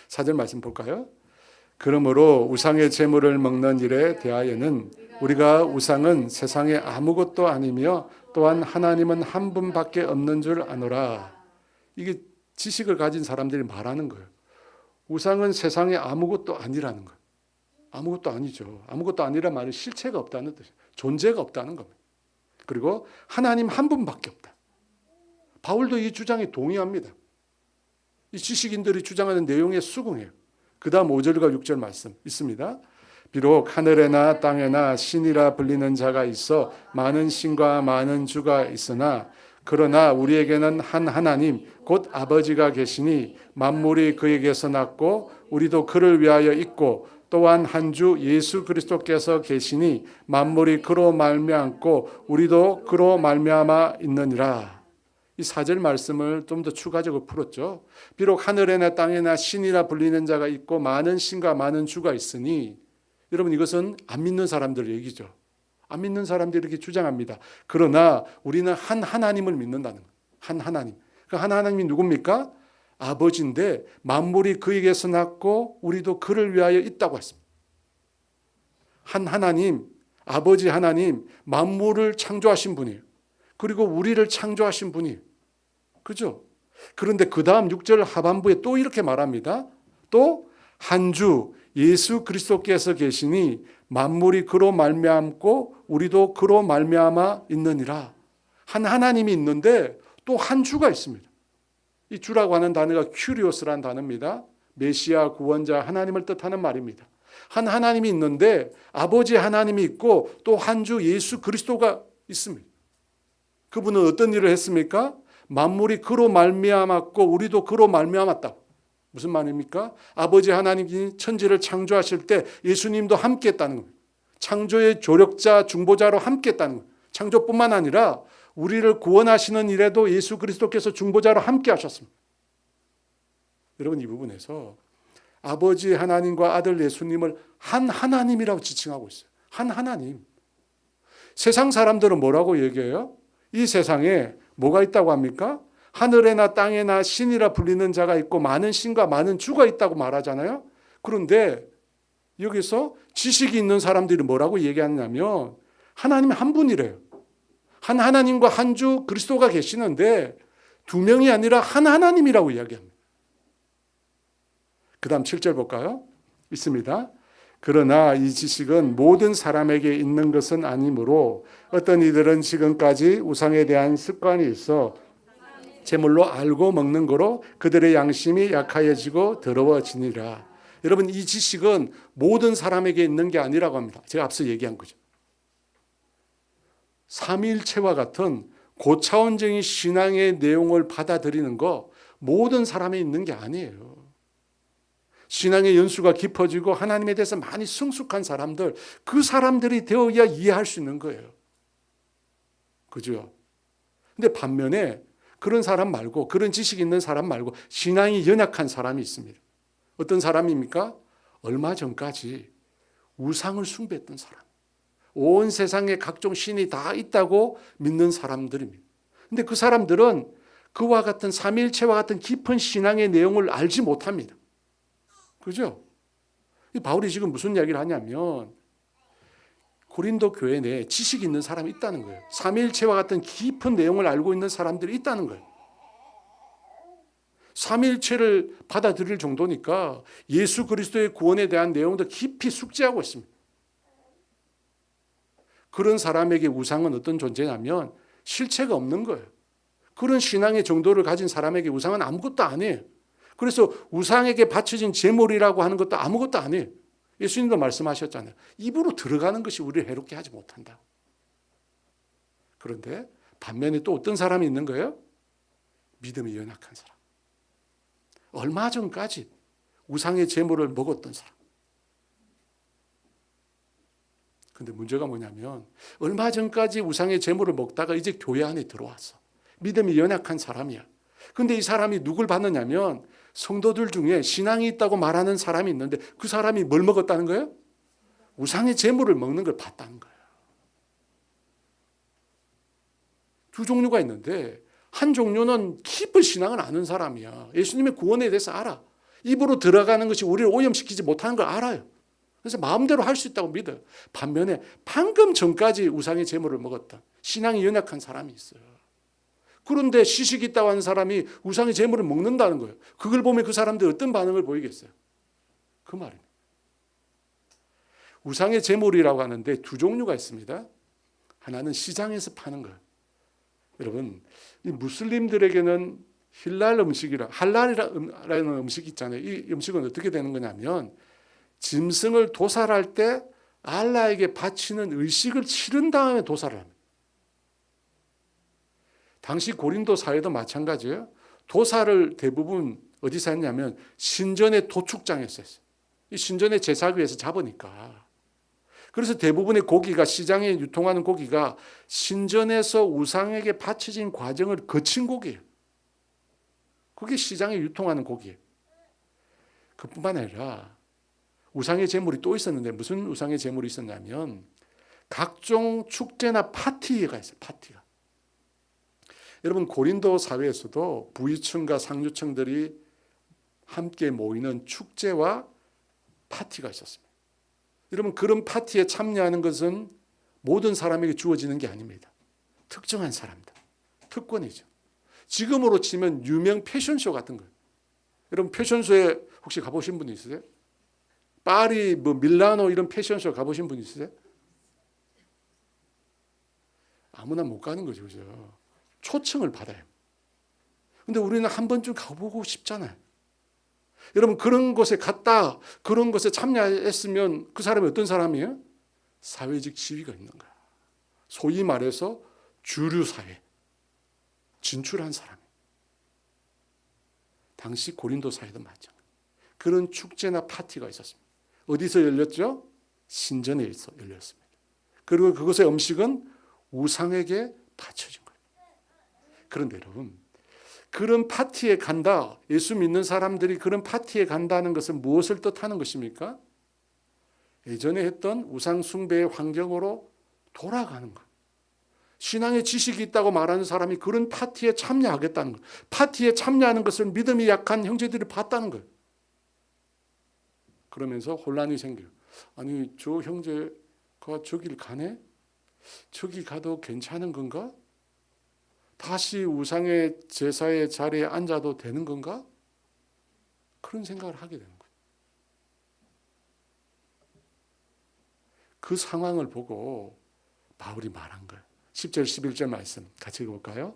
4절 말씀 볼까요? 그러므로 우상의 제물을 먹는 일에 대하여는 우리가 우상은 세상에 아무것도 아니며 또한 하나님은 한 분밖에 없는 줄 아노라. 이게 지식을 가진 사람들이 말하는 거예요. 우상은 세상에 아무것도 아니라는 거예요. 아무것도 아니죠. 아무것도 아니란 말은 실체가 없다는 뜻이에요. 존재가 없다는 겁니다. 그리고 하나님 한 분밖에 없다. 바울도 이 주장에 동의합니다. 이 지식인들이 주장하는 내용에 수긍해요. 그 다음 5절과 6절 말씀 있습니다. 비록 하늘에나 땅에나 신이라 불리는 자가 있어 많은 신과 많은 주가 있으나 그러나 우리에게는 한 하나님 곧 아버지가 계시니 만물이 그에게서 났고 우리도 그를 위하여 있고 또한 한 주 예수 그리스도께서 계시니 만물이 그로 말미암고 우리도 그로 말미암아 있느니라. 이 4절 말씀을 좀 더 추가적으로 풀었죠. 비록 하늘에나 땅에나 신이라 불리는 자가 있고 많은 신과 많은 주가 있으니, 여러분 이것은 안 믿는 사람들 얘기죠. 안 믿는 사람들이 이렇게 주장합니다. 그러나 우리는 한 하나님을 믿는다는 거예요. 한 하나님. 그 한 하나님이 누굽니까? 아버지인데 만물이 그에게서 났고 우리도 그를 위하여 있다고 했습니다. 한 하나님, 아버지 하나님, 만물을 창조하신 분이에요. 그리고 우리를 창조하신 분이에요. 그죠? 그런데 그 다음 6절 하반부에 또 이렇게 말합니다. 또 한 주 예수 그리스도께서 계시니 만물이 그로 말미암고 우리도 그로 말미암아 있느니라. 한 하나님이 있는데 또 한 주가 있습니다. 이 주라고 하는 단어가 큐리오스라는 단어입니다. 메시아 구원자 하나님을 뜻하는 말입니다. 한 하나님이 있는데 아버지 하나님이 있고 또 한 주 예수 그리스도가 있습니다. 그분은 어떤 일을 했습니까? 만물이 그로 말미암았고 우리도 그로 말미암았다. 무슨 말입니까? 아버지 하나님이 천지를 창조하실 때 예수님도 함께했다는 겁니다. 창조의 조력자, 중보자로 함께했다는 겁니다. 창조뿐만 아니라 우리를 구원하시는 일에도 예수 그리스도께서 중보자로 함께하셨습니다. 여러분 이 부분에서 아버지 하나님과 아들 예수님을 한 하나님이라고 지칭하고 있어요. 한 하나님. 세상 사람들은 뭐라고 얘기해요? 이 세상에 뭐가 있다고 합니까? 하늘에나 땅에나 신이라 불리는 자가 있고 많은 신과 많은 주가 있다고 말하잖아요. 그런데 여기서 지식이 있는 사람들이 뭐라고 얘기하냐면 하나님 한 분이래요. 한 하나님과 한 주 그리스도가 계시는데 두 명이 아니라 한 하나님이라고 이야기합니다. 그 다음 7절 볼까요? 있습니다. 그러나 이 지식은 모든 사람에게 있는 것은 아니므로 어떤 이들은 지금까지 우상에 대한 습관이 있어 제물로 알고 먹는 거로 그들의 양심이 약하여지고 더러워지니라. 여러분 이 지식은 모든 사람에게 있는 게 아니라고 합니다. 제가 앞서 얘기한 거죠. 삼위일체와 같은 고차원적인 신앙의 내용을 받아들이는 거 모든 사람에 있는 게 아니에요. 신앙의 연수가 깊어지고 하나님에 대해서 많이 성숙한 사람들, 그 사람들이 되어야 이해할 수 있는 거예요. 그죠? 근데 반면에 그런 사람 말고, 그런 지식 있는 사람 말고 신앙이 연약한 사람이 있습니다. 어떤 사람입니까? 얼마 전까지 우상을 숭배했던 사람. 온 세상에 각종 신이 다 있다고 믿는 사람들입니다. 근데 그 사람들은 그와 같은 삼위일체와 같은 깊은 신앙의 내용을 알지 못합니다. 그죠? 바울이 지금 무슨 이야기를 하냐면 고린도 교회 내에 지식 있는 사람이 있다는 거예요. 삼위일체와 같은 깊은 내용을 알고 있는 사람들이 있다는 거예요. 삼위일체를 받아들일 정도니까 예수 그리스도의 구원에 대한 내용도 깊이 숙지하고 있습니다. 그런 사람에게 우상은 어떤 존재냐면 실체가 없는 거예요. 그런 신앙의 정도를 가진 사람에게 우상은 아무것도 아니에요. 그래서 우상에게 바쳐진 제물이라고 하는 것도 아무것도 아니에요. 예수님도 말씀하셨잖아요. 입으로 들어가는 것이 우리를 해롭게 하지 못한다. 그런데 반면에 또 어떤 사람이 있는 거예요? 믿음이 연약한 사람. 얼마 전까지 우상의 제물을 먹었던 사람. 근데 문제가 뭐냐면 얼마 전까지 우상의 제물을 먹다가 이제 교회 안에 들어왔어. 믿음이 연약한 사람이야. 근데 이 사람이 누굴 받느냐면 성도들 중에 신앙이 있다고 말하는 사람이 있는데 그 사람이 뭘 먹었다는 거예요? 우상의 제물을 먹는 걸 봤다는 거예요. 두 종류가 있는데 한 종류는 깊은 신앙을 아는 사람이야. 예수님의 구원에 대해서 알아. 입으로 들어가는 것이 우리를 오염시키지 못하는 걸 알아요. 그래서 마음대로 할 수 있다고 믿어요. 반면에 방금 전까지 우상의 제물을 먹었던 신앙이 연약한 사람이 있어요. 그런데 시식이 있다고 하는 사람이 우상의 제물을 먹는다는 거예요. 그걸 보면 그 사람들 어떤 반응을 보이겠어요? 그 말입니다. 우상의 제물이라고 하는데 두 종류가 있습니다. 하나는 시장에서 파는 거예요. 여러분, 이 무슬림들에게는 할랄이라는 음식이 있잖아요. 이 음식은 어떻게 되는 거냐면 짐승을 도살할 때 알라에게 바치는 의식을 치른 다음에 도살을 합니다. 당시 고린도 사회도 마찬가지예요. 도살을 대부분 어디서 했냐면 신전의 도축장에서 했어요. 이 신전의 제사구에서 잡으니까. 그래서 대부분의 고기가 시장에 유통하는 고기가 신전에서 우상에게 바쳐진 과정을 거친 고기예요. 그게 시장에 유통하는 고기예요. 그뿐만 아니라 우상의 제물이 또 있었는데 무슨 우상의 제물이 있었냐면 각종 축제나 파티가 있어요. 파티가. 여러분 고린도 사회에서도 부유층과 상류층들이 함께 모이는 축제와 파티가 있었습니다. 여러분 그런 파티에 참여하는 것은 모든 사람에게 주어지는 게 아닙니다. 특정한 사람들, 특권이죠. 지금으로 치면 유명 패션쇼 같은 거예요. 여러분 패션쇼에 혹시 가보신 분 있으세요? 파리, 밀라노 이런 패션쇼 가보신 분 있으세요? 아무나 못 가는 거죠. 그죠? 초청을 받아요. 근데 우리는 한 번쯤 가보고 싶잖아요. 여러분 그런 곳에 갔다 그런 것에 참여했으면 그 사람이 어떤 사람이에요? 사회적 지위가 있는 거야. 소위 말해서 주류 사회 진출한 사람. 당시 고린도 사회도 마찬가지. 그런 축제나 파티가 있었습니다. 어디서 열렸죠? 신전에 열렸습니다. 그리고 그것의 음식은 우상에게 바쳐진 거예요. 그런데 여러분 그런 파티에 간다. 예수 믿는 사람들이 그런 파티에 간다는 것은 무엇을 뜻하는 것입니까? 예전에 했던 우상 숭배의 환경으로 돌아가는 것. 신앙의 지식이 있다고 말하는 사람이 그런 파티에 참여하겠다는 것. 파티에 참여하는 것을 믿음이 약한 형제들이 봤다는 거예요. 그러면서 혼란이 생겨요. 아니 저 형제가 저길 가네? 저기 가도 괜찮은 건가? 다시 우상의 제사의 자리에 앉아도 되는 건가? 그런 생각을 하게 되는 거예요. 그 상황을 보고 바울이 말한 거예요. 10절 11절 말씀 같이 읽어볼까요?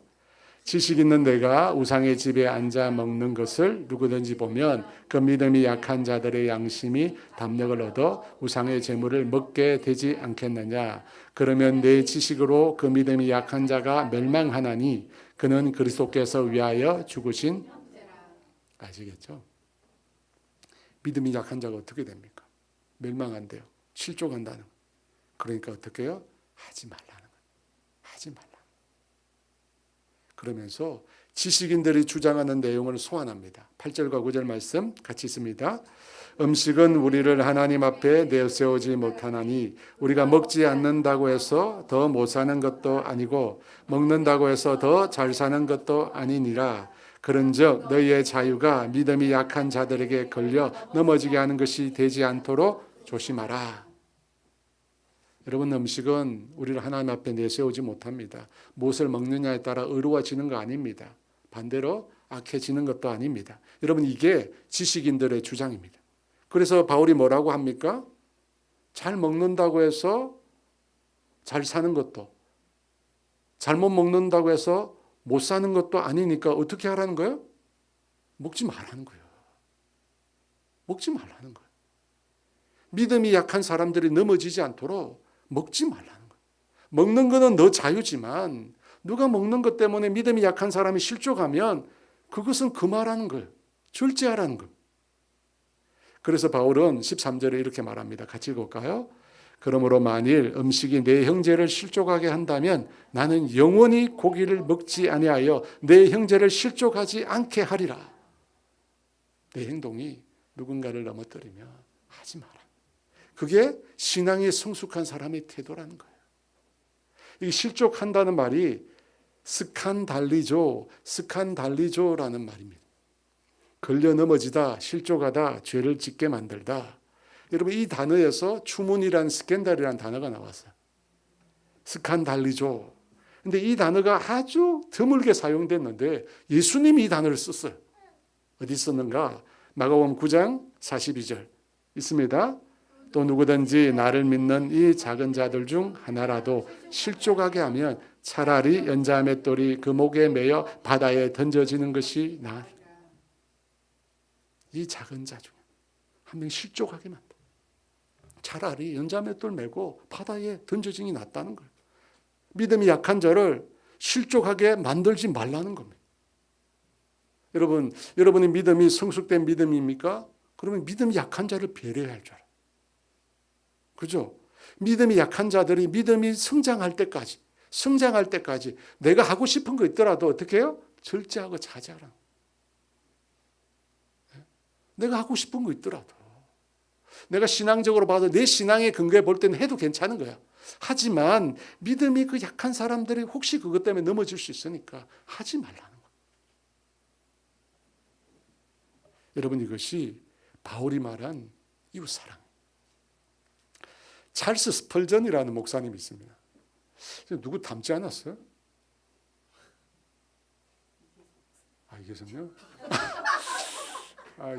지식 있는 내가 우상의 집에 앉아 먹는 것을 누구든지 보면 그 믿음이 약한 자들의 양심이 담력을 얻어 우상의 제물을 먹게 되지 않겠느냐. 그러면 내 지식으로 그 믿음이 약한 자가 멸망하나니 그는 그리스도께서 위하여 죽으신 아시겠죠? 믿음이 약한 자가 어떻게 됩니까? 멸망한대요. 실족한다는 거예요. 그러니까 어떻게 해요? 하지 말라는 거예요. 하지 말라. 그러면서 지식인들이 주장하는 내용을 소환합니다. 8절과 9절 말씀 같이 있습니다. 음식은 우리를 하나님 앞에 내세우지 못하나니 우리가 먹지 않는다고 해서 더 못 사는 것도 아니고 먹는다고 해서 더 잘 사는 것도 아니니라. 그런즉 너희의 자유가 믿음이 약한 자들에게 걸려 넘어지게 하는 것이 되지 않도록 조심하라. 여러분 음식은 우리를 하나님 앞에 내세우지 못합니다. 무엇을 먹느냐에 따라 의로워지는 거 아닙니다. 반대로 악해지는 것도 아닙니다. 여러분 이게 지식인들의 주장입니다. 그래서 바울이 뭐라고 합니까? 잘 먹는다고 해서 잘 사는 것도 잘못 먹는다고 해서 못 사는 것도 아니니까 어떻게 하라는 거예요? 먹지 말라는 거예요. 먹지 말라는 거예요. 믿음이 약한 사람들이 넘어지지 않도록 먹지 말라는 거예요. 먹는 거는 너 자유지만 누가 먹는 것 때문에 믿음이 약한 사람이 실족하면 그것은 금하라는 거예요. 절제하라는 거예요. 그래서 바울은 13절에 이렇게 말합니다. 같이 읽을까요? 그러므로 만일 음식이 내 형제를 실족하게 한다면 나는 영원히 고기를 먹지 아니하여 내 형제를 실족하지 않게 하리라. 내 행동이 누군가를 넘어뜨리면 하지 마라. 그게 신앙이 성숙한 사람의 태도라는 거예요. 이 실족한다는 말이 스칸달리조라는 말입니다. 걸려 넘어지다, 실족하다, 죄를 짓게 만들다. 여러분, 이 단어에서 추문이란 스캔들이라는 단어가 나왔어요. 스칸달리조. 근데 이 단어가 아주 드물게 사용됐는데 예수님이 이 단어를 썼어요. 어디 썼는가? 마가복음 9장 42절 있습니다. 또 누구든지 나를 믿는 이 작은 자들 중 하나라도 실족하게 하면 차라리 연자 맷돌이 그 목에 매여 바다에 던져지는 것이 나으리라. 이 작은 자 중 한 명 실족하게 만다. 차라리 연자 맷돌 메고 바다에 던져지는 게 낫다는 거예요. 믿음이 약한 자를 실족하게 만들지 말라는 겁니다. 여러분의 믿음이 성숙된 믿음입니까? 그러면 믿음이 약한 자를 배려해야 할 줄 알아요. 그죠? 믿음이 약한 자들이 믿음이 성장할 때까지 내가 하고 싶은 거 있더라도 어떻게 해요? 절제하고 자제하라. 내가 하고 싶은 거 있더라도 내가 신앙적으로 봐도 내 신앙의 근거에 볼 때는 해도 괜찮은 거야. 하지만 믿음이 그 약한 사람들이 혹시 그것 때문에 넘어질 수 있으니까 하지 말라는 거야. 여러분, 이것이 바울이 말한 이웃사랑. 찰스 스펄전이라는 목사님이 있습니다. 누구 닮지 않았어요? 이계성요?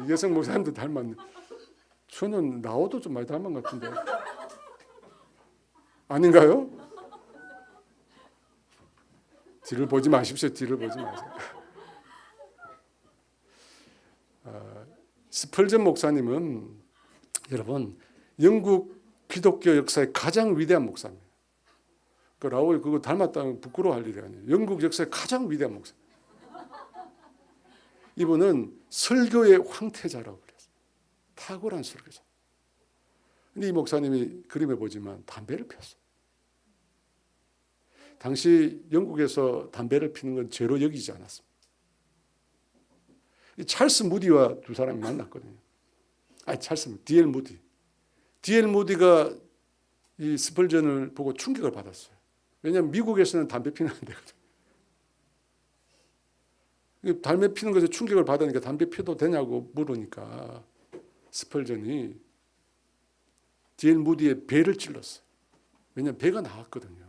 이계성 목사님도 닮았네. 저는 나오도 좀 많이 닮은 것 같은데. 아닌가요? 뒤를 보지 마십시오. 뒤를 보지 마세요. 스펄전 목사님은 여러분 영국 기독교 역사의 가장 위대한 목사입니다. 라울이 그거 닮았다면 부끄러워할 일이 아니에요. 영국 역사의 가장 위대한 목사. 이분은 설교의 황태자라고 그랬어요. 탁월한 설교자. 근데 이 목사님이 그림에 보지만 담배를 피웠어요. 당시 영국에서 담배를 피는 건 죄로 여기지 않았습니다. 이 찰스 무디와 두 사람이 만났거든요. D.L. 무디. D.L. 무디가 이 스펄전을 보고 충격을 받았어요. 왜냐하면 미국에서는 담배 피는 안 되거든요. 담배 피는 것에 충격을 받으니까 담배 피워도 되냐고 물으니까 스펄전이 D.L. 무디의 배를 찔렀어요. 왜냐하면 배가 나왔거든요.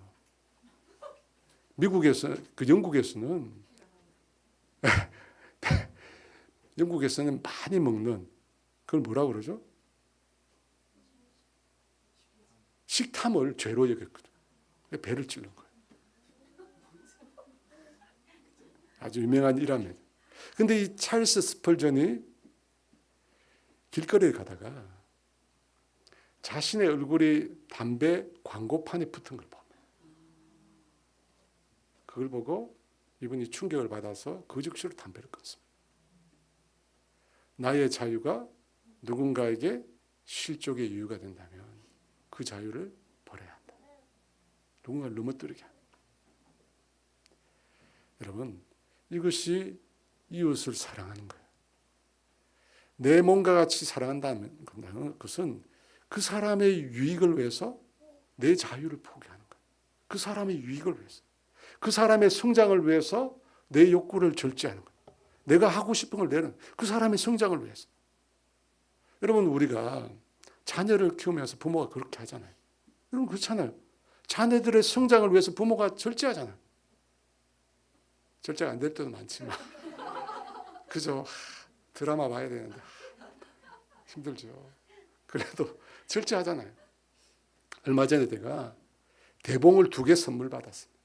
영국에서는 많이 먹는 그걸 뭐라고 그러죠? 식탐을 죄로 여겼거든요. 배를 찔른 거예요. 아주 유명한 일화입니다. 그런데 이 찰스 스펄전이 길거리에 가다가 자신의 얼굴이 담배 광고판에 붙은 걸 봅니다. 그걸 보고 이분이 충격을 받아서 그 즉시로 담배를 끊습니다. 나의 자유가 누군가에게 실족의 이유가 된다면 그 자유를 버려야 한다. 누군가를 넘어뜨리게 한다. 여러분, 이것이 이웃을 사랑하는 거예요. 내 몸과 같이 사랑한다는 것은 그 사람의 유익을 위해서 내 자유를 포기하는 거예요. 그 사람의 유익을 위해서, 그 사람의 성장을 위해서 내 욕구를 절제하는 거예요. 내가 하고 싶은 걸 내는 그 사람의 성장을 위해서. 여러분, 우리가 자녀를 키우면서 부모가 그렇게 하잖아요. 여러분, 그렇잖아요. 자녀들의 성장을 위해서 부모가 절제하잖아요. 절제가 안 될 때도 많지만 그죠? 드라마 봐야 되는데 힘들죠. 그래도 절제하잖아요. 얼마 전에 내가 대봉을 2개 선물 받았습니다.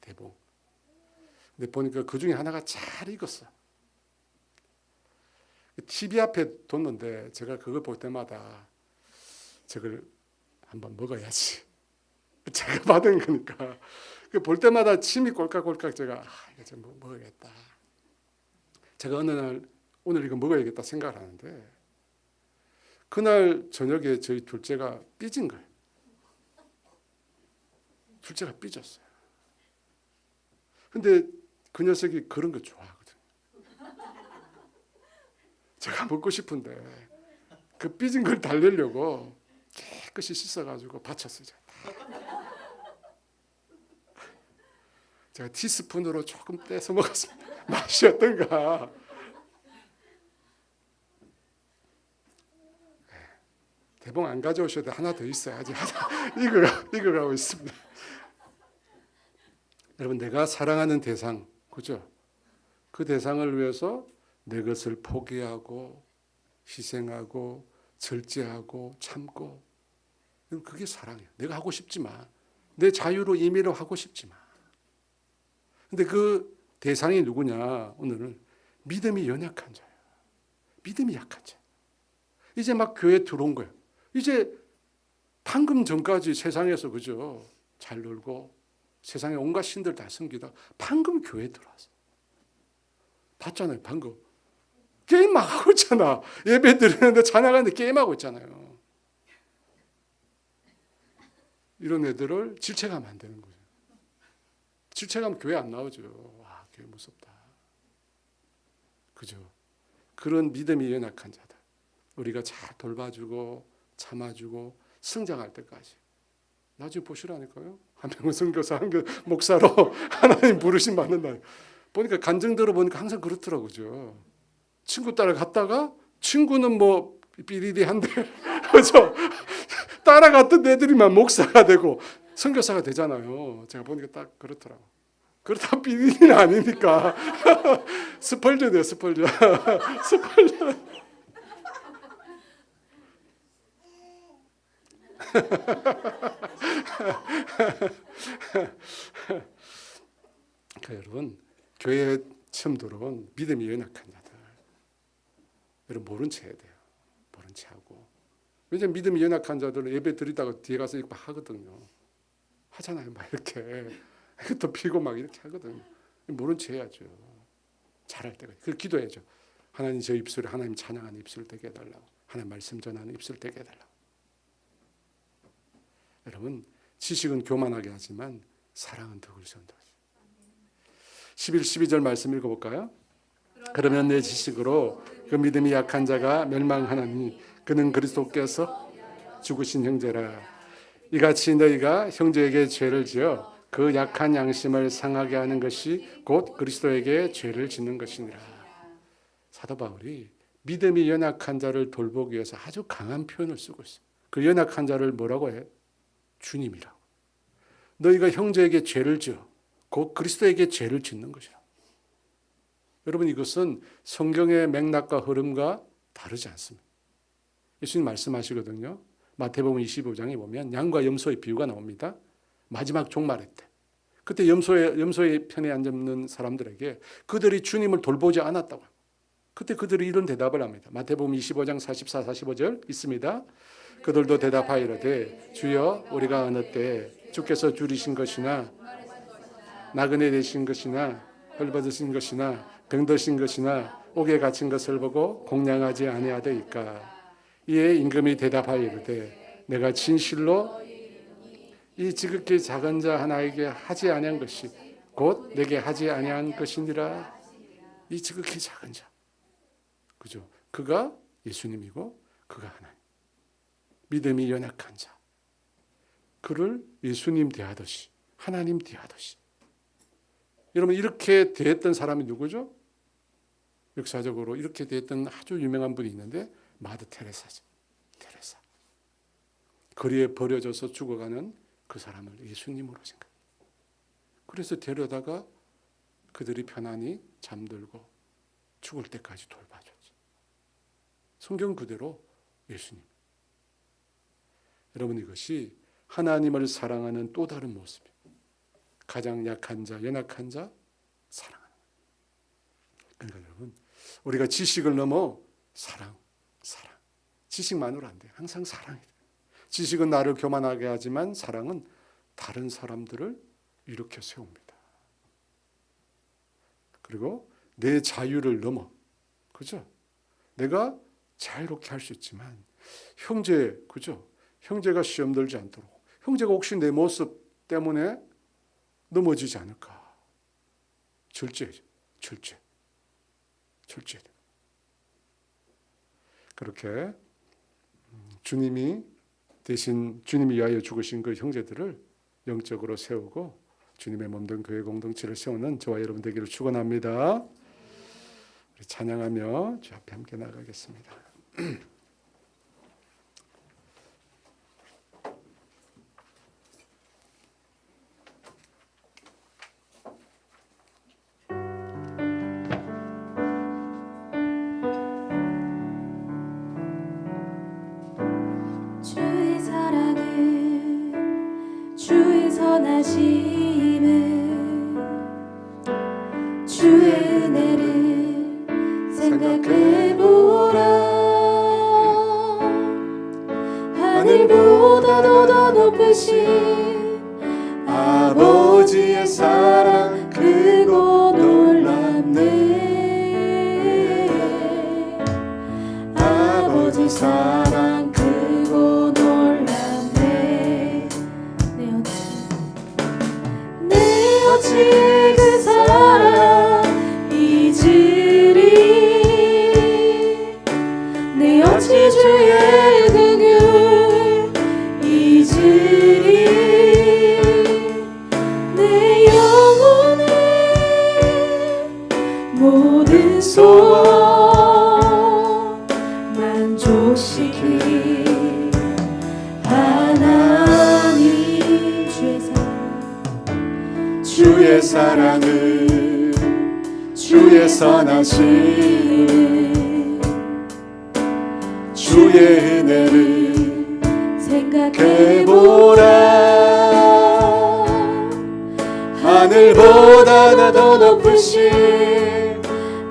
대봉. 근데 보니까 그 중에 하나가 잘 익었어요. TV 앞에 뒀는데 제가 그걸 볼 때마다 저걸 한번 먹어야지. 제가 받은 거니까. 볼 때마다 침이 꼴깍꼴깍 제가 이거 좀 먹어야겠다. 제가 어느 날 오늘 이거 먹어야겠다 생각을 하는데 그날 저녁에 저희 둘째가 삐진 거예요. 둘째가 삐졌어요. 근데 그 녀석이 그런 거 좋아하거든요. 제가 먹고 싶은데 그 삐진 걸 달래려고 깨끗이 씻어가지고 받쳤어요. 제가 티스푼으로 조금 떼서 먹었습니다. 맛이 어떤가. 대봉 안 가져오셔도 하나 더 있어야지. 익어가고 있습니다. 여러분, 내가 사랑하는 대상, 그죠? 그 대상을 위해서 내 것을 포기하고 희생하고 절제하고 참고, 그게 사랑이에요. 내가 하고 싶지만, 내 자유로 임의로 하고 싶지만. 근데 그 대상이 누구냐? 오늘은 믿음이 연약한 자예요. 믿음이 약한 자. 이제 막 교회에 들어온 거예요. 이제 방금 전까지 세상에서 그죠? 잘 놀고 세상에 온갖 신들 다 섬기다 방금 교회에 들어왔어. 봤잖아요. 방금 게임 막 하고 있잖아. 예배 드리는데 찬양하는데 게임하고 있잖아요. 이런 애들을 질책하면 안 되는 거죠. 질책하면 교회 안 나오죠. 와, 교회 무섭다. 그죠? 그런 믿음이 연약한 자들 우리가 잘 돌봐주고 참아주고 성장할 때까지. 나중에 보시라니까요. 한 명은 선교사, 한 명은 목사로 하나님 부르심 받는다. 보니까 간증 들어보니까 항상 그렇더라고요. 친구 따라갔다가 친구는 뭐 삐리리한데 그죠? 따라갔던 애들이만 목사가 되고 선교사가 되잖아요. 제가 보니까 딱 그렇더라고. 그렇다 삐리리는 아니니까 스펄전이에요. 스펄전. 스펄전. 그러니까 여러분, 교회에 처음 들어온 믿음이 연약한 자들, 여러분 모른 채 해야 돼요. 모른 채 하고. 왜냐면 믿음이 연약한 자들은 예배 드리다가 뒤에 가서 이렇게 막 하거든요. 하잖아요. 막 이렇게 또 피고 막 이렇게 하거든요. 모른 채 해야죠. 잘할 때가. 그걸 기도해야죠. 하나님 저 입술에 하나님 찬양하는 입술 되게 해달라고. 하나님 말씀 전하는 입술 되게 해달라고. 여러분, 지식은 교만하게 하지만 사랑은 덕을 세운다. 11, 12절 말씀 읽어볼까요? 그러면 내 지식으로 그 믿음이 약한 자가 멸망하나니 그는 그리스도께서 죽으신 형제라. 이같이 너희가 형제에게 죄를 지어 그 약한 양심을 상하게 하는 것이 곧 그리스도에게 죄를 짓는 것이니라. 사도 바울이 믿음이 연약한 자를 돌보기 위해서 아주 강한 표현을 쓰고 있어요. 그 연약한 자를 뭐라고 해? 주님이라고. 너희가 형제에게 죄를 지어 곧 그리스도에게 죄를 짓는 것이라. 여러분, 이것은 성경의 맥락과 흐름과 다르지 않습니다. 예수님 말씀하시거든요. 마태복음 25장에 보면 양과 염소의 비유가 나옵니다. 마지막 종말의 때. 그때 염소의 편에 앉는 사람들에게 그들이 주님을 돌보지 않았다고. 그때 그들이 이런 대답을 합니다. 마태복음 25장 44, 45절 있습니다. 그들도 대답하이르되 주여 우리가 어느 때 주께서 줄이신 것이나 나그네 되신 것이나 헐벗으신 것이나 병드신 것이나 옥에 갇힌 것을 보고 공양하지 아니하되이까. 이에 임금이 대답하이르되 내가 진실로 이 지극히 작은 자 하나에게 하지 아니한 것이 곧 내게 하지 아니한 것이니라. 이 지극히 작은 자, 그죠? 그가 예수님이고 그가 하나님. 믿음이 연약한 자, 그를 예수님 대하듯이 하나님 대하듯이. 여러분, 이렇게 대했던 사람이 누구죠? 역사적으로 이렇게 대했던 아주 유명한 분이 있는데 마더 테레사죠. 테레사. 거리에 버려져서 죽어가는 그 사람을 예수님으로 생각. 그래서 데려다가 그들이 편안히 잠들고 죽을 때까지 돌봐줬죠. 성경 그대로 예수님. 여러분, 이것이 하나님을 사랑하는 또 다른 모습이에요. 가장 약한 자, 연약한 자 사랑하는 거예요. 그러니까 여러분, 우리가 지식을 넘어 사랑. 지식만으로 안 돼요. 항상 사랑이 돼요. 지식은 나를 교만하게 하지만 사랑은 다른 사람들을 일으켜 세웁니다. 그리고 내 자유를 넘어, 그죠? 내가 자유롭게 할 수 있지만 형제, 그죠? 형제가 시험 들지 않도록, 형제가 혹시 내 모습 때문에 넘어지지 않을까. 절제해줘. 절제. 그렇게 주님이 대신 주님이 위하여 죽으신 그 형제들을 영적으로 세우고 주님의 몸된 교회 공동체를 세우는 저와 여러분 되기를 축원합니다. 우리 찬양하며 주 앞에 함께 나가겠습니다. 주의 사랑은 주의 선하심은 주의 은혜를 생각해보라. 하늘보다도 더 높으신 아버지의 사랑 크고 놀랍네. 아버지 사랑 크고 놀랍네. 내 어찌 그 사랑 잊으리. 내 어찌 주의 긍휼 잊으리. 내 영혼의 모든 소원 만족시키 하나님. 주의 사랑은 주의 선하심은 주의 은혜를 생각해보라. 하늘보다 더 높으신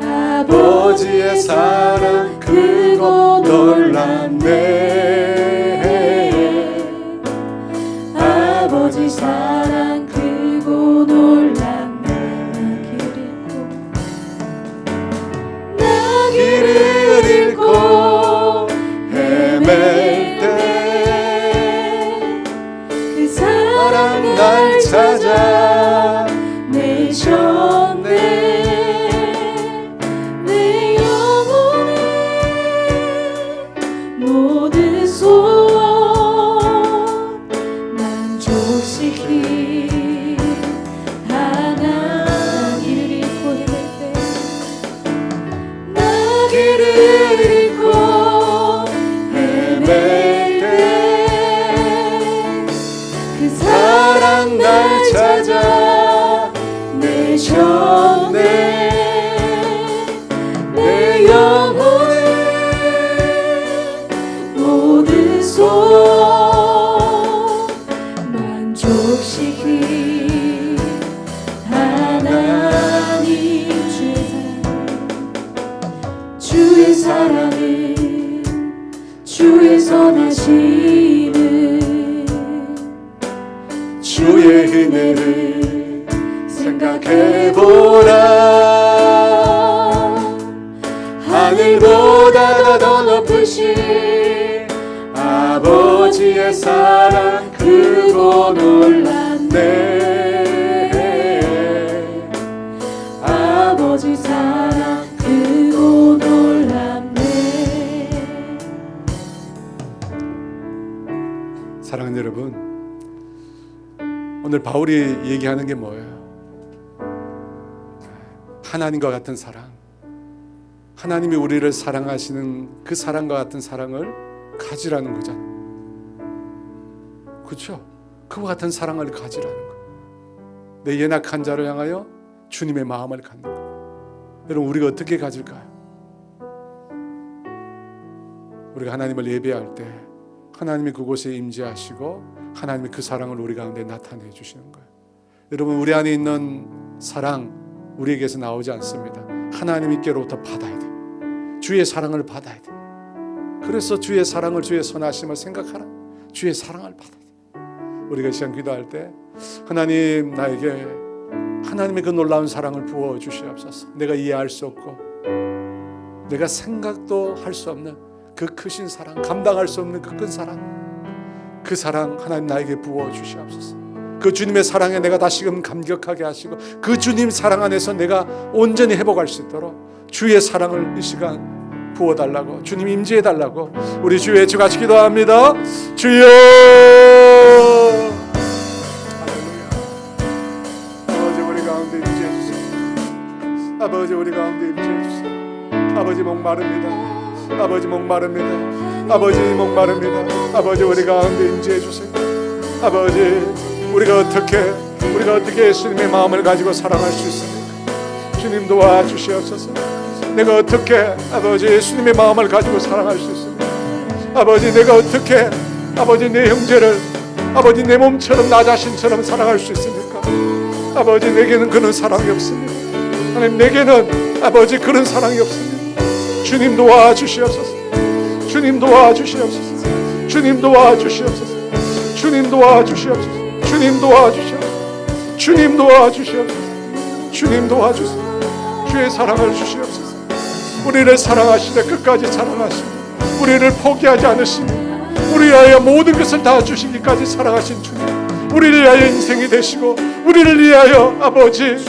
아버지의 사랑 크고 놀랍네. 아버지 사랑 크고 놀랍네. 나 길을 잃고 헤맬 때 그 사랑 날 찾아 내셨네. 내 영혼의 모든 소원 만족시키 하나님. 길을 잃고 헤맬 때 그 사랑 날 찾아 내셨네. 내 영혼의 모든 소원 만족시키 하나님. 주의 사랑은 주의 선하심은 주의 은혜를 생각해보라. 하늘보다 더 높으신 아버지의 사랑 크고 놀랍네. 아버지 사랑 크고 놀랍네. 사랑하는 여러분, 오늘 바울이 얘기하는 게 뭐예요? 하나님과 같은 사랑, 하나님이 우리를 사랑하시는 그 사랑과 같은 사랑을 가지라는 거잖아요. 그렇죠? 그와 같은 사랑을 가지라는 거. 내 연약한 자를 향하여 주님의 마음을 갖는 거. 여러분, 우리가 어떻게 가질까요? 우리가 하나님을 예배할 때 하나님이 그곳에 임재하시고 하나님이 그 사랑을 우리 가운데 나타내 주시는 거예요. 여러분, 우리 안에 있는 사랑 우리에게서 나오지 않습니다. 하나님께로부터 받아야 돼. 주의 사랑을 받아야 돼. 그래서 주의 사랑을, 주의 선하심을 생각하라. 주의 사랑을 받아야 돼. 우리가 이 시간 기도할 때 하나님, 나에게 하나님의 그 놀라운 사랑을 부어 주시옵소서. 내가 이해할 수 없고 내가 생각도 할 수 없는 그 크신 사랑, 감당할 수 없는 그 큰 사랑, 그 사랑 하나님 나에게 부어 주시옵소서. 그 주님의 사랑에 내가 다시금 감격하게 하시고 그 주님 사랑 안에서 내가 온전히 회복할 수 있도록 주의 사랑을 이 시간 부어달라고, 주님 임재해달라고 우리 주의 주 같이 기도합니다. 주여, 할렐루야. 아버지 우리 가운데 임재해 주세요. 아버지 우리 가운데 임재해 주세요. 아버지 목마릅니다. 아버지 목마릅니다. 아버지 목마릅니다. 아버지 우리 가운데 임재해 주세요. 아버지 우리가 어떻게 예수님의 마음을 가지고 사랑할 수 있습니까? 주님 도와주시옵소서. 내가 어떻게 아버지 예수님의 마음을 가지고 사랑할 수 있습니까? 아버지 내가 어떻게 아버지 내 형제를 아버지 내 몸처럼 나 자신처럼 사랑할 수 있습니까? 아버지 내게는 그런 사랑이 없습니다. 하나님 내게는 아버지 그런 사랑이 없습니다. 주님 도와주시옵소서. 주님 도와주시옵소서. 주님 도와주시옵소서. 주님 도와주시옵소서. 주님 도와주시옵소서. 주님 도와주시옵소서. 주님 도와주세요. 주의 사랑을 주시옵소서. 우리를 사랑하시되 끝까지 사랑하시고 우리를 포기하지 않으시고 우리를 위하여 모든 것을 다 주시기까지 사랑하신 주님, 우리를 위하여 인생이 되시고 우리를 위하여 아버지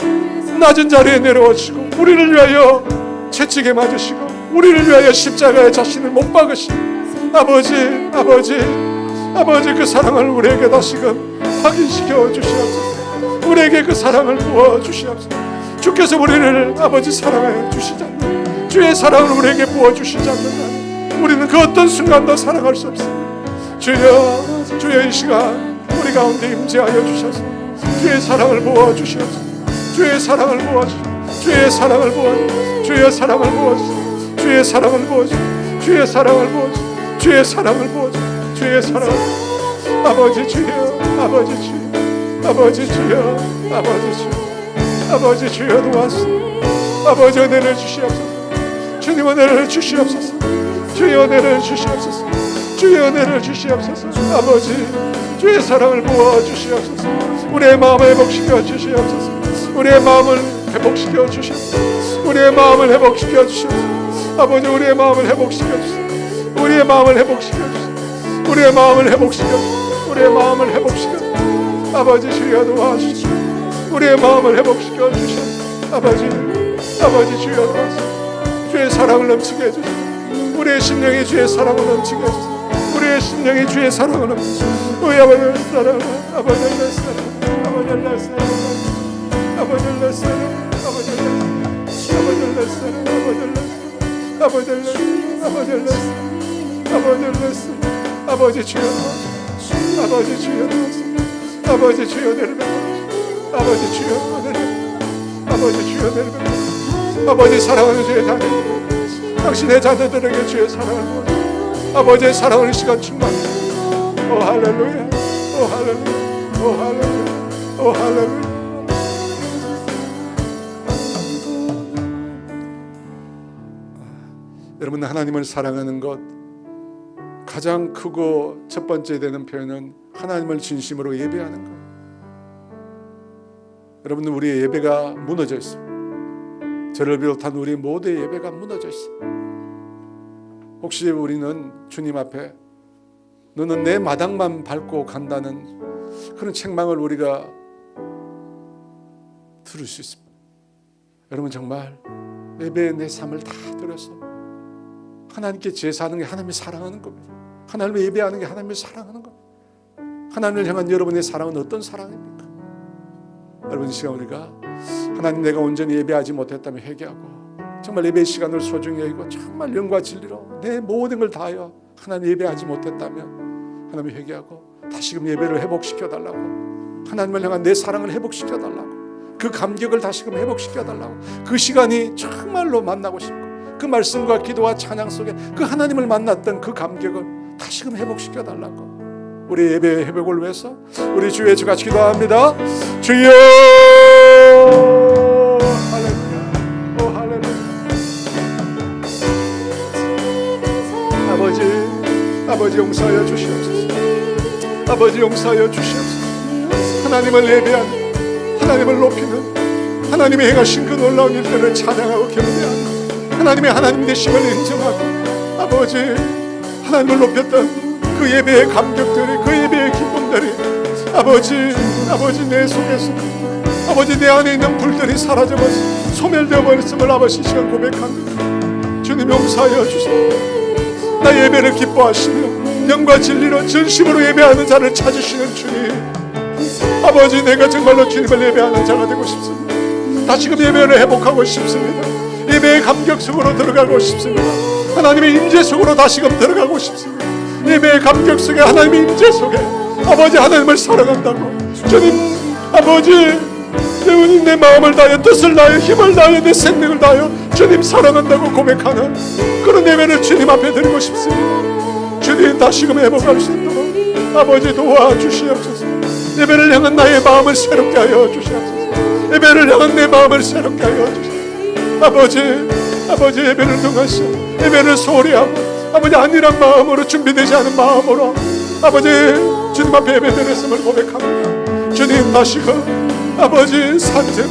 낮은 자리에 내려오시고 우리를 위하여 채찍에 맞으시고 우리를 위하여 십자가에 자신을 못 박으시고 아버지 그 사랑을 우리에게 다시금 확인시켜 주시옵소서. 우리에게 그 사랑을 부어 주시옵소서. 주께서 우리를 아버지 사랑해 주시지 않는 주의 사랑을 우리에게 부어 주시지 않는다면 우리는 그 어떤 순간도 사랑할 수 없습니다. 주여 이 시간 우리 가운데 임재하여 주셔서 주의 사랑을 부어 주시옵소서. 주의 사랑을 부어 주시옵소서. 주의 사랑을 부어 주시옵소서. 주의 사랑을 부어 주시옵소서. 주의 사랑을 부어 주시옵소서. 주의 사랑을 부어 주시옵소서. 주의 사랑을 부어 주시옵소서. 주의 사랑을 아버지 주여, 아버지 주여, 아버지 주여, 아버지 주여, 아버지 주여 도와주시옵소서. 아버지 은혜를 주시옵소서. 주님 은혜를 주시옵소서. 주의 은혜를 주시옵소서. 주의 은혜를 주시옵소서. 아버지 주의 사랑을 부어 주시옵소서. 우리의 마음을 회복시켜 주시옵소서. 우리의 마음을 회복시켜 주시옵소서. 우리의 마음을 회복시켜 주시옵소서. 아버지 우리의 마음을 회복시켜 주시옵소서. 우리의 마음을 회복시켜 주시옵소서. 우리의 마음을 회복시켜 주시옵소서. 우리의 마음을 회복시켜 주시옵소서. 아버지 주여 도와주시옵소서. 우리의 마음을 회복시켜 주시옵소서. 아버지 주여 도와주시옵소서. 주의 사랑을 넘치게 해주시옵소서. 우리의 심령이 주의 사랑을 넘치게 해주시옵소서. 우리의 심령이 주의 사랑을 넘치게 해주시옵소서. 우리 아버지의 사랑, 아버지의 사랑, 아버지의 사랑, 아버지의 사랑, 아버지의 사랑, 아버지의 사랑, 아버지의 사랑, 아버지 주여 도와주시옵소서. 아버지 주여 도와주시옵소서. 아버지 주여 내려놓으시옵소서. 아버지 주여 내려놓으시옵소서. 아버지 주여 내려놓으시옵소서. 아버지 사랑하는 주의 자녀, 당신의 자녀들에게 주의 사랑을 보여주시옵소서. 아버지의 사랑을 이 시간 충만하옵소서. 오 할렐루야, 오 할렐루야, 오 할렐루야, 오 할렐루야. 여러분, 하나님을 사랑하는 것 가장 크고 첫 번째 되는 표현은 하나님을 진심으로 예배하는 것. 여러분, 우리의 예배가 무너져 있습니다. 저를 비롯한 우리 모두의 예배가 무너져 있습니다. 혹시 우리는 주님 앞에 너는 내 마당만 밟고 간다는 그런 책망을 우리가 들을 수 있습니다. 여러분, 정말 예배의 내 삶을 다 들여서 하나님께 제사하는 게 하나님을 사랑하는 겁니다. 하나님을 예배하는 게 하나님을 사랑하는 겁니다. 하나님을 향한 여러분의 사랑은 어떤 사랑입니까? 여러분, 이 시간 우리가 하나님, 내가 온전히 예배하지 못했다면 회개하고 정말 예배의 시간을 소중히 여기고 정말 영과 진리로 내 모든 걸 다하여 하나님 예배하지 못했다면 하나님 회개하고 다시금 예배를 회복시켜 달라고, 하나님을 향한 내 사랑을 회복시켜 달라고, 그 감격을 다시금 회복시켜 달라고, 그 시간이 정말로 만나고 싶고 그 말씀과 기도와 찬양 속에 그 하나님을 만났던 그 감격을 다시금 회복시켜 달라고, 우리 예배의 회복을 위해서 우리 주의 주 같이 기도합니다. 주여, 할렐루야, 오 할렐루야. 아버지 용서하여 주시옵소서. 아버지 용서하여 주시옵소서. 하나님을 예배하는, 하나님을 높이는, 하나님이 행하신 그 놀라운 일들을 찬양하고 경배하는, 하나님 되심을 인정하고 아버지 하나님을 높였던 그 예배의 감격들이, 그 예배의 기쁨들이 아버지 내 속에서 아버지 내 안에 있는 불들이 사라져버려 소멸되어 버렸음을 아버지 시간 고백합니다. 주님 용서하여 주세요. 나 예배를 기뻐하시며 영과 진리로 진심으로 예배하는 자를 찾으시는 주님, 아버지 내가 정말로 주님을 예배하는 자가 되고 싶습니다. 다시금 예배를 회복하고 싶습니다. 예배의 감격 속으로 들어가고 싶습니다. 하나님의 임재 속으로 다시금 들어가고 싶습니다. 예배의 감격 속에 하나님의 임재 속에 아버지 하나님을 사랑한다고 주님 아버지 내 마음을 다하여 뜻을 다하여 힘을 다하여 내 생명을 다하여 주님 사랑한다고 고백하는 그런 예배를 주님 앞에 드리고 싶습니다. 주님 다시금 회복할 수 있도록 아버지 도와주시옵소서. 예배를 향한 나의 마음을 새롭게 하여 주시옵소서. 예배를 향한 내 마음을 새롭게 하여 주시옵소서. 아버지 예배를 통하셔 예배를 소홀히 하고 아버지 안일한 마음으로 준비되지 않은 마음으로 아버지 주님 앞에 예배드렸음을 고백합니다. 주님 다시금 아버지 산재로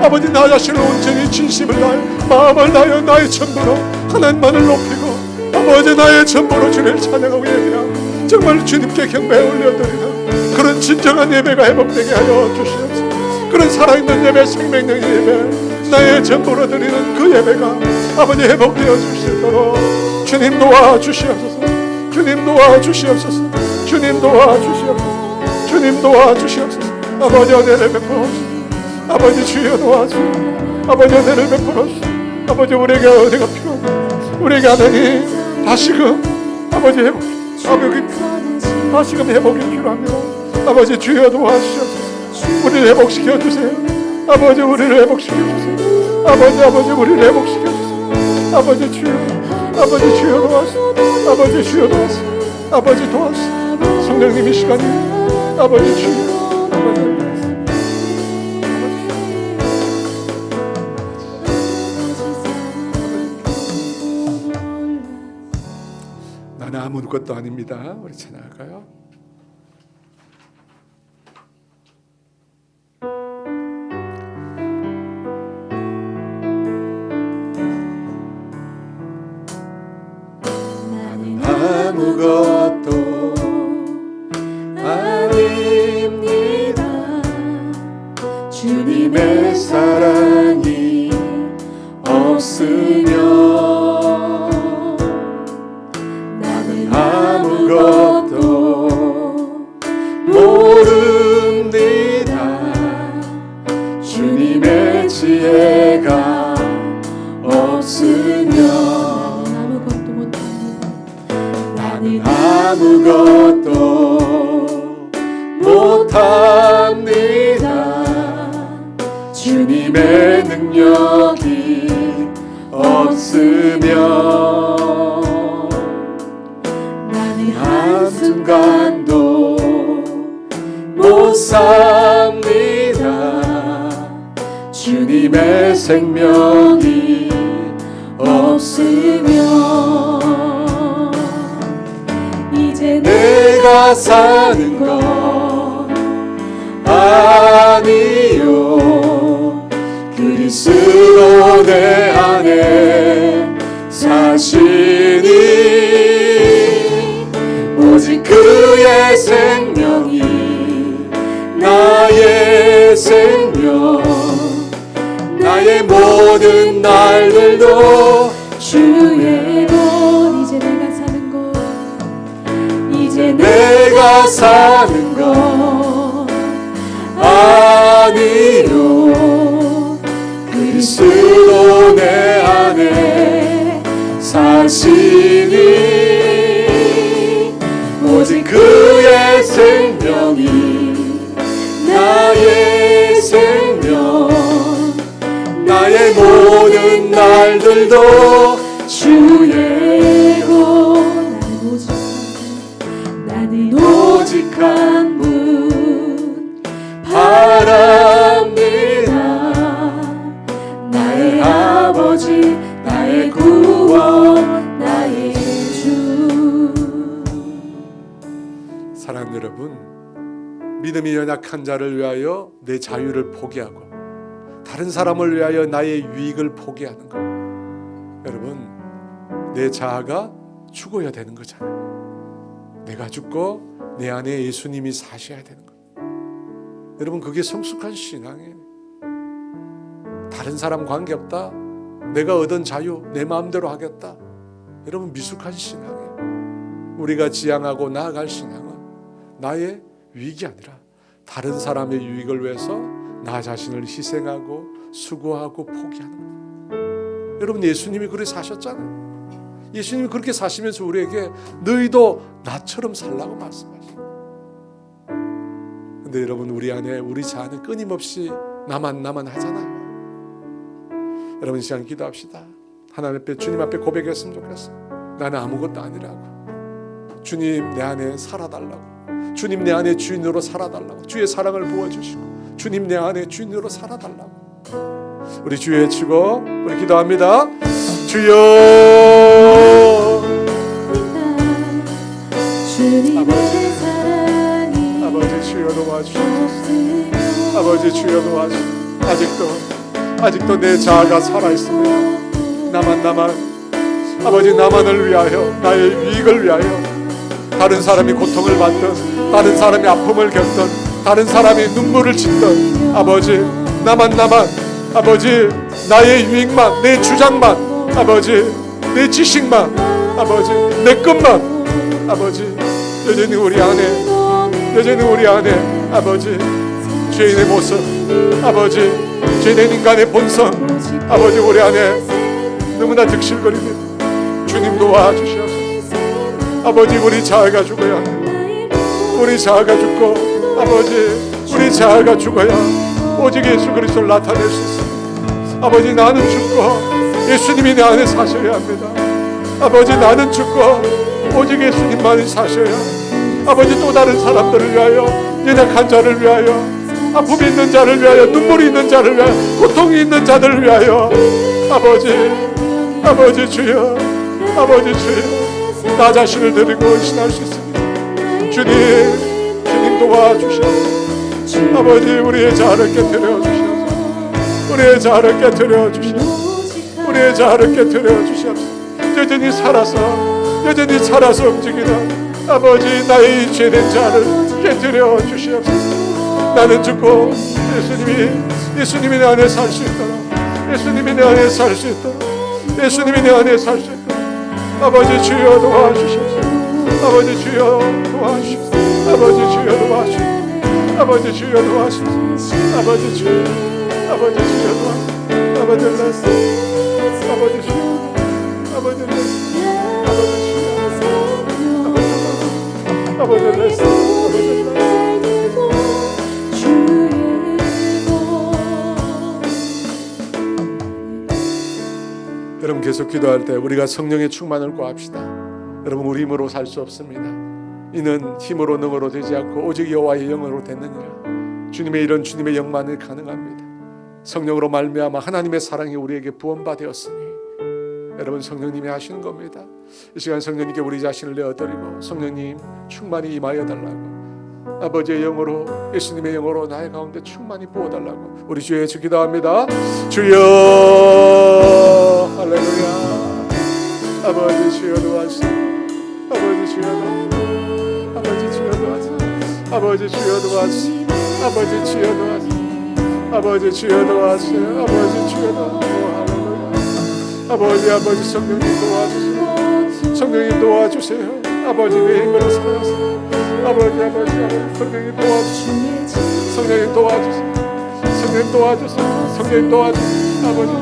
아버지 나 자신을 온전히 진심을 다하여 마음을 다하여 나의 전부로 하나님만을 높이고 아버지 나의 전부로 주님을 찬양하고 예배하고 정말 주님께 경배에 올려드리는 그런 진정한 예배가 회복되게 하여 주시옵소서. 그런 살아있는 예배 생명력의 예배 나의 전부로 드리는 그 예배가 아버지 회복되어 주시도록 주님 도와주시옵소서. 주님 도와주시옵소서. 주님 도와주시옵소서. 주님 도와주시옵소서. 아버지 은혜를 베풀어주시옵소서. 아버지 주여 도와주시옵소서. 아버지 은혜를 베풀어주시옵소서. 아버지 우리에게 은혜가 필요합니다. 우리에게 하나님 다시금 아버지 회복 다시금 회복이 필요합니다. 아버지 주여 도와주시옵소서. 우리를 회복시켜 주세요. 아버지 우리를 회복시켜 주세요. 아버지 우리를 회복시켜 주세요. 아버지 주여 도와주세요. 아버지 주여 도와주세요. 아버지 도와주세요. 성령님 이 시간에 아버지 주여 아버지 나는 아무것도 아닙니다. 우리 찬양할까요? 나는 아무것도 아닙니다. 주님의 사랑이 없으면 아무것도 모릅니다. 주님의 지혜가 없으면 아무것도 못합니다. 나는 아무것도 못합니다. 주님의 능력이 없으면 한순간도 못 삽니다. 주님의 생명이 없으면 이제 내가 사는 건 아니요 그리스도 내 안에 사시니 오직 그의 생명이 나의 생명 나의 모든 날들도 주의 것 이제 내가 사는 것 이제 내가 사는 것 아니요 그리스도 내 안에 사시니 오직 그의 생명이 나의 생명 나의 모든 날들도 주의 것 나는 오직 한 분 바랍니다. 나의 아버지 나의 구원 나의 주. 사랑하는 여러분, 믿음이 연약한 자를 위하여 내 자유를 포기하고 다른 사람을 위하여 나의 유익을 포기하는 것, 여러분 내 자아가 죽어야 되는 거잖아요. 내가 죽고 내 안에 예수님이 사셔야 되는 것. 여러분, 그게 성숙한 신앙이에요. 다른 사람 관계없다, 내가 얻은 자유 내 마음대로 하겠다. 여러분, 미숙한 신앙이에요. 우리가 지향하고 나아갈 신앙은 나의 유익이 아니라 다른 사람의 유익을 위해서 나 자신을 희생하고 수고하고 포기하는 거예요. 여러분, 예수님이 그렇게 사셨잖아요. 예수님이 그렇게 사시면서 우리에게 너희도 나처럼 살라고 말씀하시죠. 근데 여러분, 우리 안에, 우리 자 안에 끊임없이 나만 하잖아요. 여러분, 이 시간 기도합시다. 하나님 앞에, 주님 앞에 고백했으면 좋겠어요. 나는 아무것도 아니라고. 주님 내 안에 살아달라고. 주님 내 안에 주인으로 살아달라고. 주의 사랑을 부어주시고 주님 내 안에 주인으로 살아달라고. 우리 주 외치고 우리 기도합니다. 주여, 주님의 사랑이 아버지 주여 도와주시옵소서. 아버지 주여 도와주시옵소서. 아직도 내 자아가 살아있습니다. 나만 아버지, 나만을 위하여, 나의 유익을 위하여 다른 사람이 고통을 받든, 다른 사람이 아픔을 겪든, 다른 사람이 눈물을 짓든, 아버지 나만 아버지, 나의 유익만, 내 주장만, 아버지 내 지식만, 아버지 내 것만, 아버지 여전히 우리 안에 아버지 죄인의 모습, 아버지 죄된 인간의 본성, 아버지 우리 안에 너무나 득실거립니다. 주님 도와주시옵소서. 아버지, 우리 자아가 죽어야 합니다. 우리 자아가 죽고, 아버지 우리 자아가 죽어야 오직 예수 그리스도를 나타낼 수 있습니다. 아버지, 나는 죽고 예수님이 내 안에 사셔야 합니다. 아버지, 나는 죽고 오직 예수님만이 사셔야, 아버지 또 다른 사람들을 위하여, 연약한 자를 위하여, 아픔이 있는 자를 위하여, 눈물이 있는 자를 위하여, 고통이 있는 자들을 위하여, 아버지 주여, 아버지 주여, 나 자신을 드리고 헌신할 수 있습니다. 주님 도와주시옵소서. 아버지, 우리의 자아를 깨뜨려 주시옵소서. 우리의 자아를 깨뜨려 주시옵소서. 우리의 자아를 깨뜨려 주시옵소서. 여전히 살아서 움직이는 아버지, 나의 죄된 자를 깨뜨려 주시옵소서. 나는 죽고 예수님이 내 안에 살 수 있도록, 예수님이 내 안에 살 수 있도록, 예수님이 내 안에 살 수 있도록 아버지 주여 도와주시옵소서. 아버지 주여 도와주시옵소서. 아버지 주여 도와주시옵소서. 아버지 주여 도와주시옵소서. 아버지 주여 도와주시옵소서. 아버지 레스, 아버지 주여, 아버지 레스, 아버지 레스, 여러분, 계속 기도할 때 우리가 성령의 충만을 구합시다. 여러분, 우리 힘으로 살 수 없습니다. 이는 힘으로 능으로 되지 않고 오직 여호와의 영으로 됐느니라. 주님의 이런 주님의 영만이 가능합니다. 성령으로 말미암아 하나님의 사랑이 우리에게 부원받았으니, 여러분, 성령님이 하시는 겁니다. 이 시간 성령님께 우리 자신을 내어드리고 성령님 충만히 임하여 달라고, 아버지의 영으로, 예수님의 영으로 나의 가운데 충만히 부어달라고 우리 주의 주 기도합니다. 주여, 할렐루야. 아버지 주여 도와주세요. 아버지 주여 도와주세요. 아버지 주여 도와주세요. 아버지 주여 도와주세요. 아버지 주여 도와주세요. 아버지 주여 도와주세요. 아버지 주여 도와주세요. 아버지 성령님 도와주세요. 성령님 도와주세요. 아버지 내 힘으로 살아서, 아버지 성령님 도와주세요. 성령님 도와주세요. 성령님 도와주세요. 성령님 도와주세요. 아버지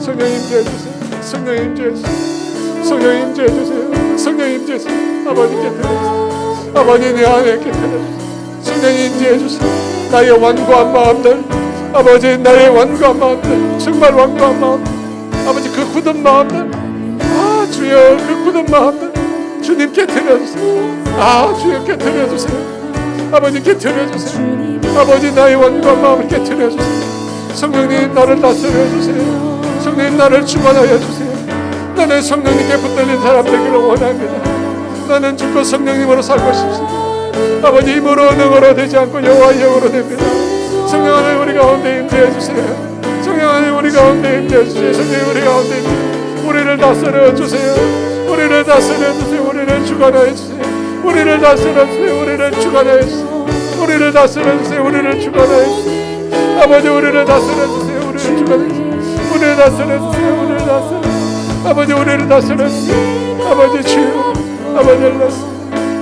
성령님 임재해주세요. 성령님 임재해주세요. 성령님 임재해주세요. 성령님 임재해주세요. 아버지 깨뜨려주세요. 아버지 내 안에 깨뜨려주세요. 성령님 임재해주세요. 나의 완고한 마음들, 아버지 나의 완고한 마음들, 정말 완고한 마음, 아버지 그 굳은 마음들, 주여 그 굳은 마음들 주님 깨뜨려주세요. 주여 깨뜨려주세요. 아버지 깨뜨려주세요. 아버지 나의 완고한 마음을 깨뜨려주세요. 성령님 나를 다스려주세요. 성령님 나를 주관하여 주세요. 나는 성령님께 붙들린 사람 되기를 원합니다. 나는 죽고 성령님으로 살고 싶습니다. 아버지 힘으로 능으로 되지 않고 여호와의 영으로 됩니다. 성령 하나님 우리 가운데 임재해 주세요. 성령 하나님 우리 가운데 임재해 주세요. 성령 우리 가운데 임재해, 우리를 다스려 주세요. 우리를 다스려 주세요. 우리를 주관하여 주세요. 우리를 다스려 주세요. 우리를 주관하여 주세요. 우리를 다스려 주세요. 우리를 주관하여 주세요. 아버지 우리를 다스려 주세요. 우리를 주관하여 주세요. 우리를 다스려 주세요. 우리를 다스려 아버지 우리를 다스려 주세요. 아버지 주여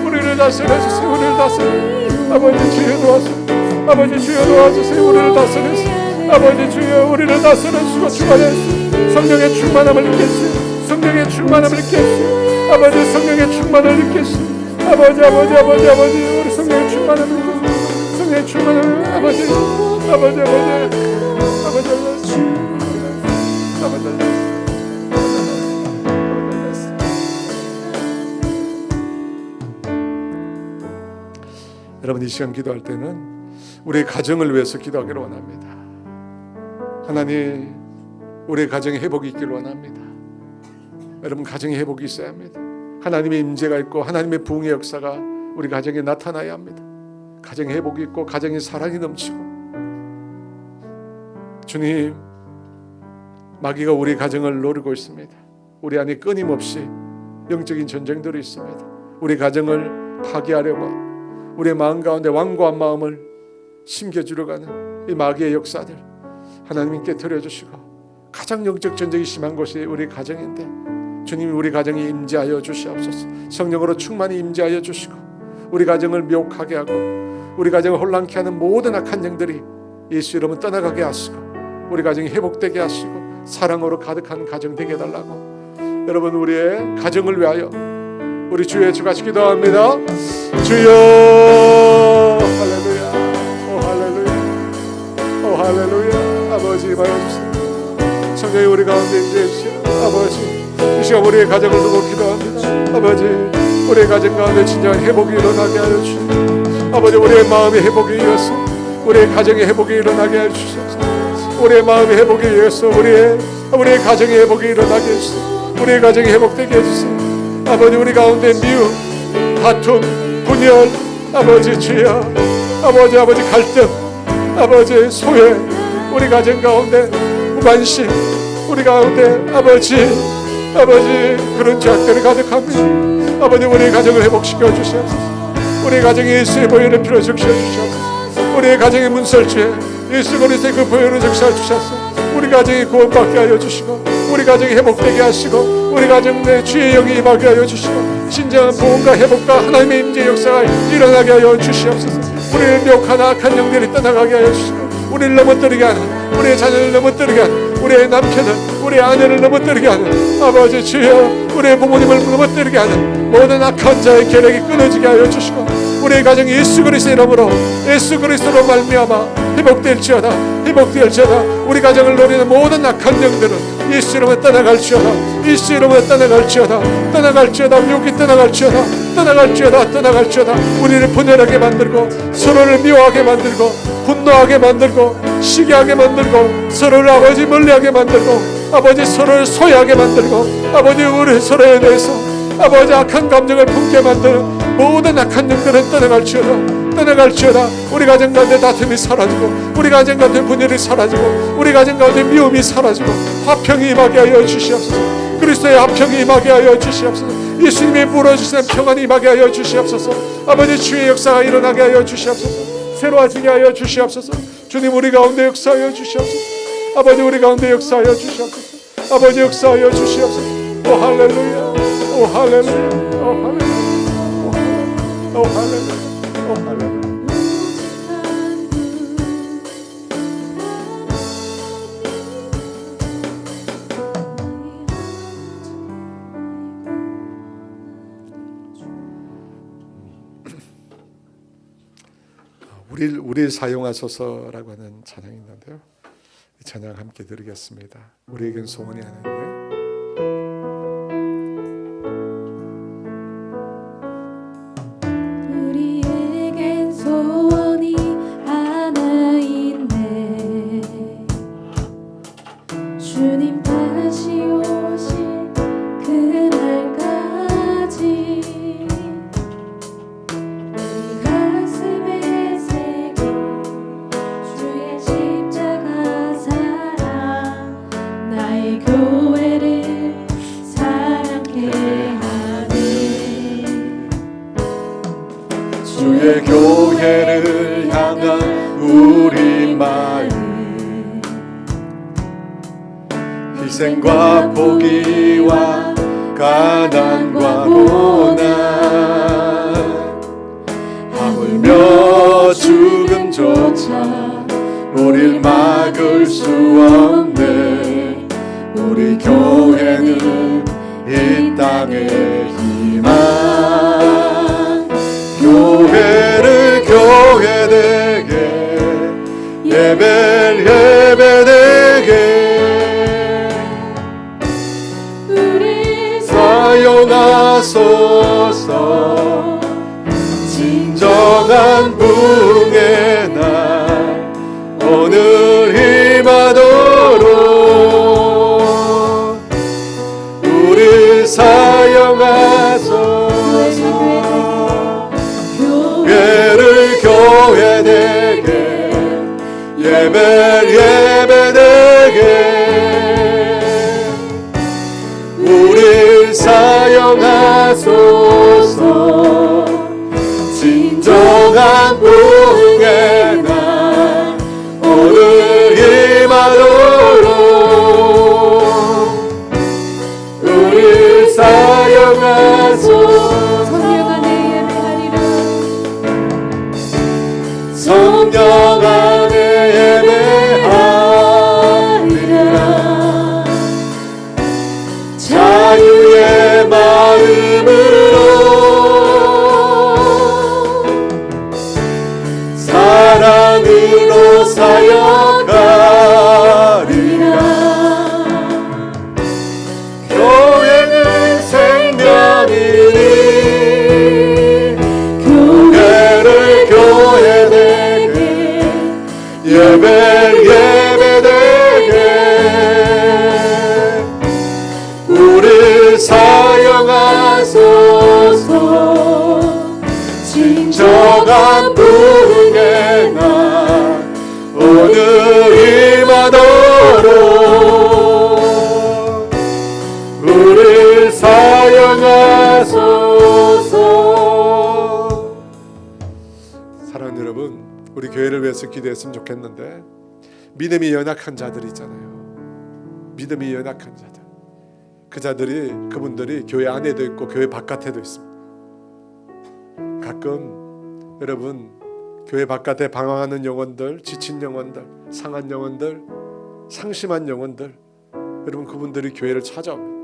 우리를 다스려 주세요. 우리를 다스려 아버지 주여 도와주세요. 아버지 주여 도와주세요. 우리를 다스려 주세요. 아버지 주여 우리를 다스려 주시고 주관하여 주세요. 성령의 충만함을 느끼시오. 성령의 충만함을 느끼시오. 아버지 성령의 충만을 느끼시오. 아버지 우리 성령의 충만함을 느끼시오. 성령의 충만함을 아버지 여러분 이 시간 기도할 때는 우리의 가정을 위해서 기도하기를 원합니다. 하나님 우리의 가정에 회복이 있기를 원합니다. 여러분 가정에 회복이 있어야 합니다. 하나님의 임재가 있고 하나님의 부흥의 역사가 우리 가정에 나타나야 합니다. 가정에 회복이 있고 가정에 사랑이 넘치고 주님 마귀가 우리 가정을 노리고 있습니다. 우리 안에 끊임없이 영적인 전쟁들이 있습니다. 우리 가정을 파괴하려고 우리의 마음 가운데 완고한 마음을 심겨주려고 하는 이 마귀의 역사들 하나님이 깨트려 주시고 가장 영적 전쟁이 심한 곳이 우리 가정인데 주님이 우리 가정에 임재하여 주시옵소서. 성령으로 충만히 임재하여 주시고 우리 가정을 미혹하게 하고 우리 가정을 혼란케 하는 모든 악한 영들이 예수 이름으로 떠나가게 하시고 우리 가정이 회복되게 하시고 사랑으로 가득한 가정 되게 해달라고 여러분 우리의 가정을 위하여 우리 주의 주같이 기도합니다. 주여 할렐루야 오 할렐루야 오 할렐루야 아버지 임하여주세요. 성령이 우리 가운데 임재해주시오. 아버지 이 시간 우리의 가정을 두고 기도합니다. 아버지 우리의 가정 가운데 진정한 회복이 일어나게 하여 주시옵소서. 아버지 우리의 마음의 회복에 이어서 우리의 가정의 회복이 일어나게 하여 주시옵소서. 우리의 마음의 회복에 이어서 우리의 가정의 회복이 일어나게 해주세요. 우리의 가정이 회복되게 해주세요. 아버지 우리 가운데 미움, 다툼, 분열, 아버지 주여 아버지 갈등, 아버지 소외 우리 가정 가운데 무관심 우리 가운데 아버지 그런 죄악들이 가득합니다. 아버지 우리의 가정을 회복시켜 주시옵소서. 우리의 가정에 예수의 보혈의 피로 적셔 주시옵소서. 우리의 가정의 문설주에 예수 그리스도의 그 보혈을 적셔 주셔서 우리 가정이 구원받게 하여 주시고 우리 가정이 회복되게 하시고 우리 가정 내 주의 영이 임하게 하여 주시고 진정한 보험과 회복과 하나님의 임재 역사가 일어나게 하여 주시옵소서. 우리를 미혹한 악한 영들이 떠나가게 하여 주시고 우리를 넘어뜨리게 하는 우리의 자녀를 넘어뜨리게 하는 우리의 남편을 우리의 아내를 넘어뜨리게 하는 아버지 주여 우리의 부모님을 넘어뜨리게 하는 모든 악한 자의 계략이 끊어지게 하여 주시고 우리의 가정이 예수 그리스도의 이름으로 예수 그리스도로 말미암아 회복될지어다 우리 가정을 노리는 모든 악한 영들은 예수 이름으로 떠나갈지어다 예수 이름으로 떠나갈지어다 미혹이 떠나갈지어다 우리를 분열하게 만들고 서로를 미워하게 만들고 분노하게 만들고 시기하게 만들고 서로를 아버지 멀리하게 만들고 아버지 서로를 소외하게 만들고 아버지 우리 서로에 대해서 아버지 악한 감정을 품게 만드는 모든 악한 영들은 떠나갈지어다 우리 가정 가운데 다툼이 사라지고 우리 가정 가운데 분열이 사라지고 우리 가정 가운데 미움이 사라지고 화평이 임하게 하여 주시옵소서. 그리스도의 화평이 임하게 하여 주시옵소서. 예수님이 물어주시는 평안이 임하게 하여 주시옵소서. 아버지 주의 역사가 일어나게 하여 주시옵소서. 새로워지게 하여 주시옵소서. 주님 우리 가운데 역사하여 주시옵소서. 아버지 우리 가운데 역사하여 주시옵소서. 아버지 역사하여 주시옵소서. 오 할렐루야 오 할렐루야 오 할렐루야 오 할렐루야 오 할렐루야 우리 사용하소서라고 하는 찬양이 있는데요. 이 찬양 함께 드리겠습니다. 우리에겐 소원이 하나 있네. 우리에겐 소원이 하나 있네. 주님 다시 오실 그날까지 우리 가슴에 새긴 주의 십자가 사랑 나의 교회를 사랑케 하네. 주의 주의 교회를 향한 우리 마음 희생과 포기와 가난과 고난 하물며 죽음조차 우릴 막을 수 없네. 우리 교회는 이 땅의 희망 교회를 교회되게 예배를 예배되게 사용하소서. 진정한 부흥의 날 오늘 임하도록 우리 사용하소서. 교회를 교회되게 예배를 예배되게 우릴 사용하소서. 진정한 부흥의 날 오늘 임하도록 우릴 사용하소서. 성령 안에 예배하리라. 자유의 마음으로 사랑으로 사역하리라. 교회는 생명이니 교회를 교회되게 예배를 예배되게 우릴 사용하소서. 진정한 부흥의 날 오늘 임하도록 우릴 사용하소서. 사랑하는 여러분, 우리 교회를 위해서 기도했으면 좋겠는데 믿음이 연약한 자들이 있잖아요. 믿음이 연약한 자들, 그 자들이 그분들이 교회 안에도 있고 교회 바깥에도 있습니다. 가끔 여러분 교회 바깥에 방황하는 영혼들, 지친 영혼들, 상한 영혼들, 상심한 영혼들, 여러분 그분들이 교회를 찾아옵니다.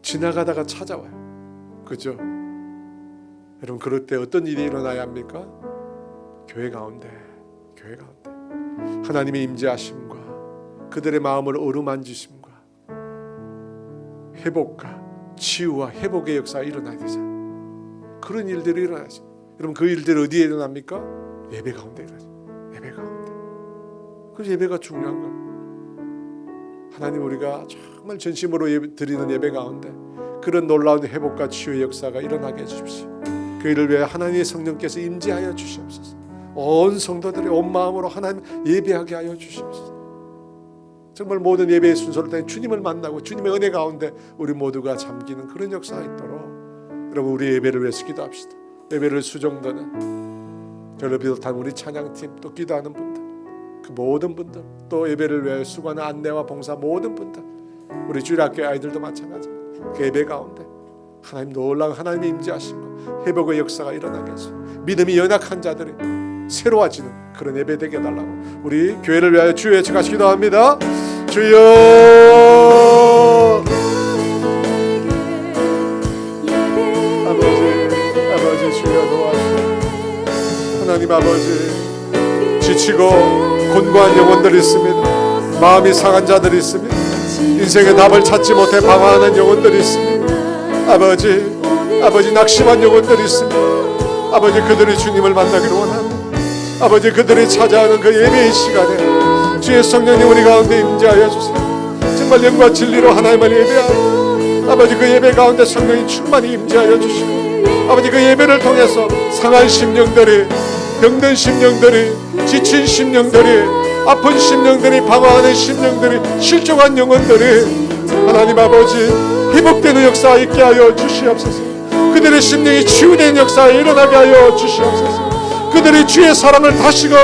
지나가다가 찾아와요. 그죠? 여러분 그럴 때 어떤 일이 일어나야 합니까? 교회 가운데 하나님의 임재하심과 그들의 마음을 어루만지심과 회복과 치유와 회복의 역사가 일어나야 되잖아요. 그런 일들이 일어나죠. 여러분 그 일들이 어디에 일어납니까? 예배 가운데 일어나죠. 예배 가운데. 그 예배가 중요한 거예요. 하나님 우리가 정말 전심으로 드리는 예배 가운데 그런 놀라운 회복과 치유의 역사가 일어나게 해주십시오. 그 일을 위해 하나님의 성령께서 임재하여 주시옵소서. 온 성도들이 온 마음으로 하나님 예배하게 하여 주시옵소서. 정말 모든 예배의 순서를 통해 주님을 만나고 주님의 은혜 가운데 우리 모두가 잠기는 그런 역사가 있도록 여러분 우리 예배를 위해서 기도합시다. 예배를 수종드는 저를 비롯한 우리 찬양팀 또 기도하는 분들 그 모든 분들 또 예배를 위해 수고하는 안내와 봉사 모든 분들 우리 주일학교 아이들도 마찬가지입니다. 그 예배 가운데 하나님 놀라운 하나님의 임재하심과 회복의 역사가 일어나게 해서 믿음이 연약한 자들이 새로워지는 그런 예배 되게 해달라고 우리 교회를 위하여 주의 같이 기도합니다. 주여 아버지 주여 도와주시오. 하나님 아버지 지치고 곤고한 영혼들이 있습니다. 마음이 상한 자들이 있습니다. 인생의 답을 찾지 못해 방황하는 영혼들이 있습니다. 아버지 낙심한 영혼들이 있습니다. 아버지 그들이 주님을 만나기를 원합니다. 아버지 그들이 찾아오는 그 예배의 시간에 주의 성령님 우리 가운데 임재하여 주세요. 정말 영과 진리로 하나님을 예배하고 아버지 그 예배 가운데 성령이 충만히 임재하여 주시고 아버지 그 예배를 통해서 상한 심령들이 병든 심령들이 지친 심령들이 아픈 심령들이 방황하는 심령들이 실종한 영혼들이 하나님 아버지 회복되는 역사 있게 하여 주시옵소서. 그들의 심령이 치유된 역사가 일어나게 하여 주시옵소서. 그들의 주의 사랑을 다시금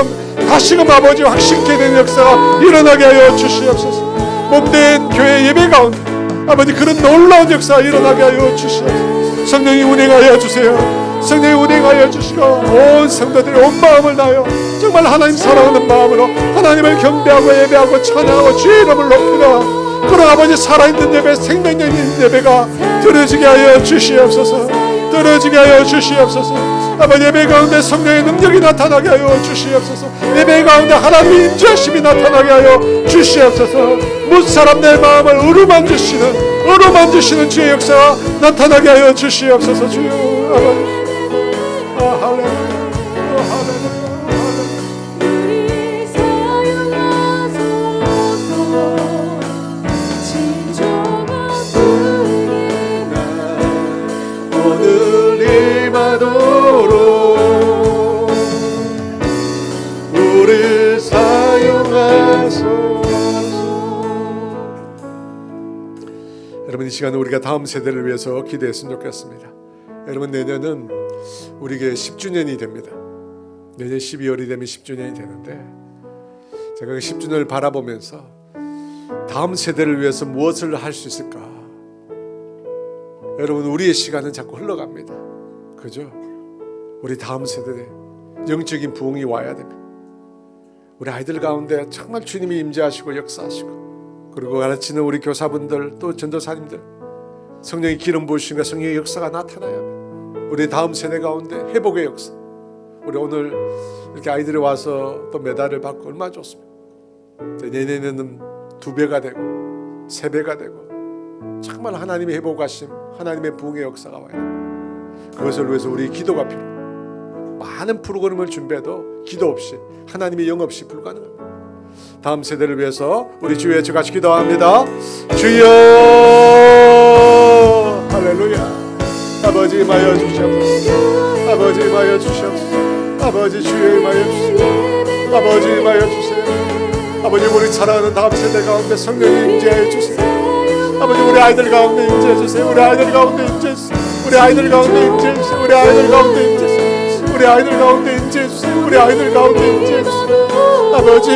아버지 확신케 되는 역사가 일어나게 하여 주시옵소서. 몸된 교회 예배 가운데 아버지 그런 놀라운 역사가 일어나게 하여 주시옵소서. 성령이 운행하여 주세요. 성령이 운행하여 주시고 온 성도들이 온 마음을 다하여 정말 하나님 사랑하는 마음으로 하나님을 경배하고 예배하고 찬양하고 주의 이름을 높이다. 그런 아버지 살아있는 예배, 생명력 있는 예배가 드려지게 하여 주시옵소서. 드려지게 하여 주시옵소서. 아버지 예배 가운데 성령의 능력이 나타나게 하여 주시옵소서. 예배 가운데 하나님의 인자심이 나타나게 하여 주시옵소서. 못 사람 내 마음을 어루만지시는 주의 역사가 나타나게 하여 주시옵소서. 주여 아버지 할렐루야. 우리 사용하소서. 진정한 분이나 오늘 임하도록 우리 사용하소서. 여러분 이 시간은 우리가 다음 세대를 위해서 기도했으면 좋겠습니다. 여러분 내년은 우리에게 10주년이 됩니다. 내년 12월이 되면 10주년이 되는데 제가 그 10주년을 바라보면서 다음 세대를 위해서 무엇을 할 수 있을까? 여러분 우리의 시간은 자꾸 흘러갑니다. 그죠? 우리 다음 세대에 영적인 부흥이 와야 됩니다. 우리 아이들 가운데 정말 주님이 임재하시고 역사하시고 그리고 가르치는 우리 교사분들 또 전도사님들 성령의 기름 부으심과 성령의 역사가 나타나야 합니다. 우리 다음 세대 가운데 회복의 역사. 우리 오늘 이렇게 아이들이 와서 또 메달을 받고 얼마나 좋습니다. 내년에는 2배가 되고 3배가 되고 정말 하나님의 회복하심, 하나님의 부흥의 역사가 와야 됩니다. 그것을 위해서 우리 기도가 필요합니다. 많은 프로그램을 준비해도 기도 없이 하나님의 영 없이 불가능합니다. 다음 세대를 위해서 우리 주여 같이 기도합니다. 주여 할렐루야. 아버지 임하여 주시옵소서. 아버지 임하여 주시옵소서. 아버지 주여 임하여 주시옵소서. 아버지 임하여 주세요. 아버지 우리 사랑하는 다음 세대 가운데 성령이 임재해 주세요. 아버지 우리 아이들 가운데 임재해 주세요. 우리 아이들 가운데 임재해 주세요. 우리 아이들 가운데 임재해 주세요. 우리 아이들 가운데 임재해 주세요. 우리 아이들 가운데 임재해 주세요. 우리 아이들 가운데 임재해 주세요. 아버지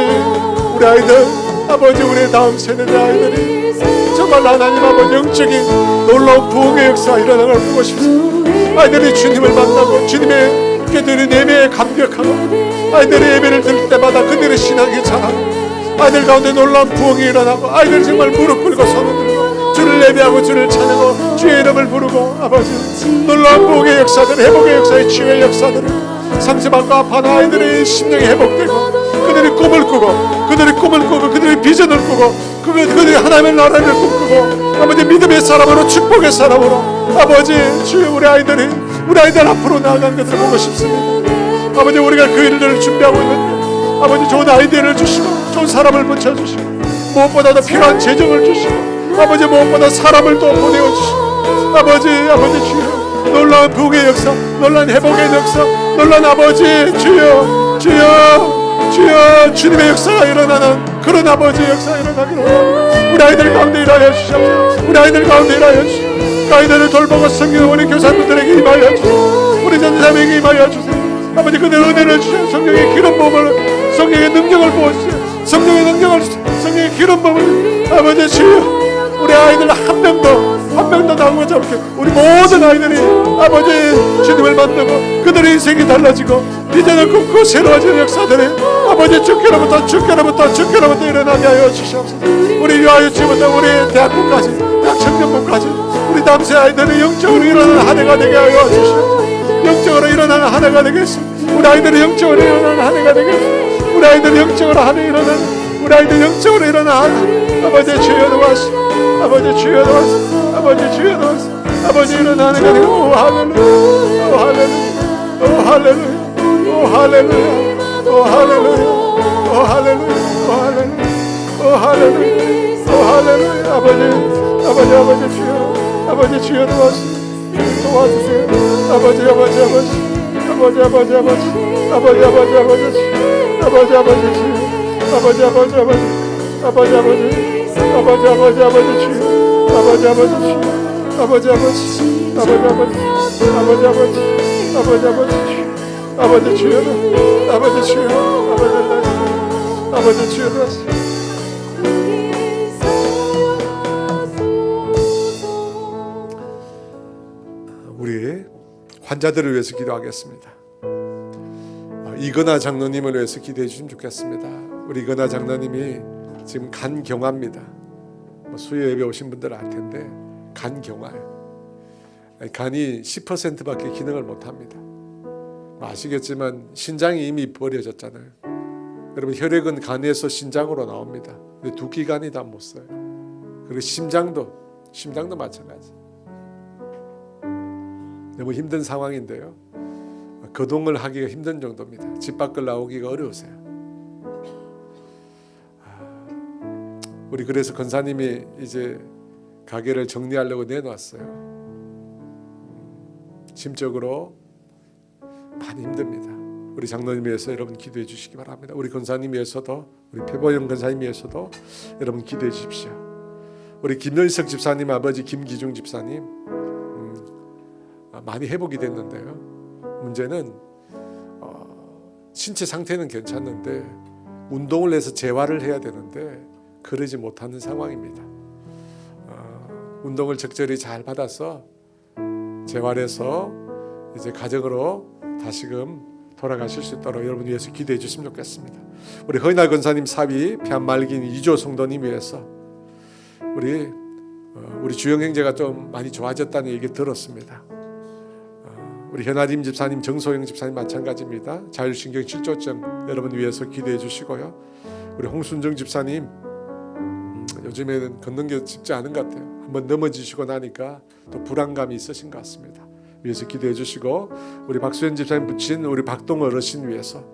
우리 아이들 아버지 우리 다음 세대의 아이들이 정말 하나님 아버지 영적인 놀라운 부흥의 역사가 일어나는 걸 보고 싶습니다. 아이들이 주님을 만나고 주님의 그들의 예배에 감격하고 아이들의 예배를 들을 때마다 그들의 신앙이 자라고 아이들 가운데 놀라운 부흥이 일어나고 아이들이 정말 무릎 꿇고 손을 들고 주를 예배하고 주를 찬양하고 주의 이름을 부르고 아버지 놀라운 부흥의 역사들 회복의 역사의 치유의 역사들을 상처받고 아파하는 아이들의 심령이 회복되고 그들이 꿈을 꾸고 그들이 비전을 꾸고 그들이 하나님의 나라를 꿈꾸고 아버지 믿음의 사람으로 축복의 사람으로 아버지 주여 우리 아이들 앞으로 나아가는 것을 보고 싶습니다. 아버지 우리가 그 일들을 준비하고 있는데 아버지 좋은 아이디어를 주시고 좋은 사람을 붙여주시고 무엇보다도 필요한 재정을 주시고 아버지 무엇보다 사람을 또 보내어주시고 아버지 주여 놀라운 부흥의 역사 놀라운 회복의 역사 놀라운 아버지 주여 주님의 역사가 일어나는 그런 아버지의 역사가 일어나기를 원합니다. 우리 아이들 가운데 일하여 주시옵소서. 우리 아이들 가운데 일하여 주시옵소서. 그 아이들을 돌보고 섬기는 우리 교사님들에게 임하여 주시옵소서. 우리 전도사님에게 임하여 주세요. 아버지 그들 은혜를 주시옵소서. 성령의 기름 부음을 성령의 능력을 부어주세요. 성령의 능력을 주세요. 성령의 기름 부음을 아버지 주여 우리 아이들 한 명도 나오지 않게 우리 모든 아이들이 아버지 주님을 만나고 그들의 인생이 달라지고 비전을 꿈꾸고 새로워지는 역사들이 아버지 주께로부터 일어나게 하여 주시옵소서. 우리 유아유치부터 우리 대학교까지 대학 청년부까지 우리 남세 아이들이 영적으로 일어나는 한 해가 되게 하여 주시옵소서. 영적으로 일어나는 한 해가 되겠습니다. 우리 아이들이 영적으로 일어나는 한 해가 되겠습니다. 우리 아이들이 영적으로 한 해 일어나는 우리 아이들 영적으로 일어나는 아버지 주여 도와주시옵소서. 아버지 주여 도와주시옵소서. 아버지 주여 도와주시옵소서. 아버지 일어나는 거 되고 오 할렐루야 오 할렐루야 오 할렐루야 오 할렐루야 오 할렐루야 오 할렐루야 오 할렐루야 오 할렐루야 아버지 주여 도와주세요. 아버지 아버지 아버지 아버지 아버지 아버지 아버지 아버지 아버지 아버지 주여 아버지 주여 아버지 주여 우리 환자들을 위해서 기도하겠습니다. 이건아 장로님을 위해서 기도해 주시면 좋겠습니다. 우리 이건아 장로님이 지금 간경화입니다. 수요 예배 오신 분들 알 텐데 간경화예요. 간이 10%밖에 기능을 못합니다. 아시겠지만 신장이 이미 버려졌잖아요. 여러분 혈액은 간에서 신장으로 나옵니다. 근데 두 기관이 다 못 써요. 그리고 심장도 마찬가지. 너무 힘든 상황인데요. 거동을 하기가 힘든 정도입니다. 집 밖을 나오기가 어려우세요. 우리 그래서 권사님이 이제 가게를 정리하려고 내놨어요. 심적으로 많이 힘듭니다. 우리 장로님 위해서 여러분 기도해 주시기 바랍니다. 우리 권사님 위해서도 우리 표보영 권사님 위해서도 여러분 기도해 주십시오. 우리 김연석 집사님 아버지 김기중 집사님 많이 회복이 됐는데요. 문제는 신체 상태는 괜찮은데 운동을 해서 재활을 해야 되는데 그러지 못하는 상황입니다. 운동을 적절히 잘 받아서 재활해서 이제 가정으로 다시금 돌아가실 수 있도록 여러분 위해서 기도해 주시면 좋겠습니다. 우리 허인아 권사님 사위 폐암말기인 이조 성도님 위해서 우리 주영 형제가 좀 많이 좋아졌다는 얘기 들었습니다. 우리 현아림 집사님, 정소영 집사님 마찬가지입니다. 자율신경 실조증 여러분 위해서 기도해 주시고요. 우리 홍순정 집사님 요즘에는 걷는 게 쉽지 않은 것 같아요. 한번 넘어지시고 나니까 또 불안감이 있으신 것 같습니다. 위해서 기도해 주시고 우리 박수현 집사님 부친 우리 박동 어르신 위해서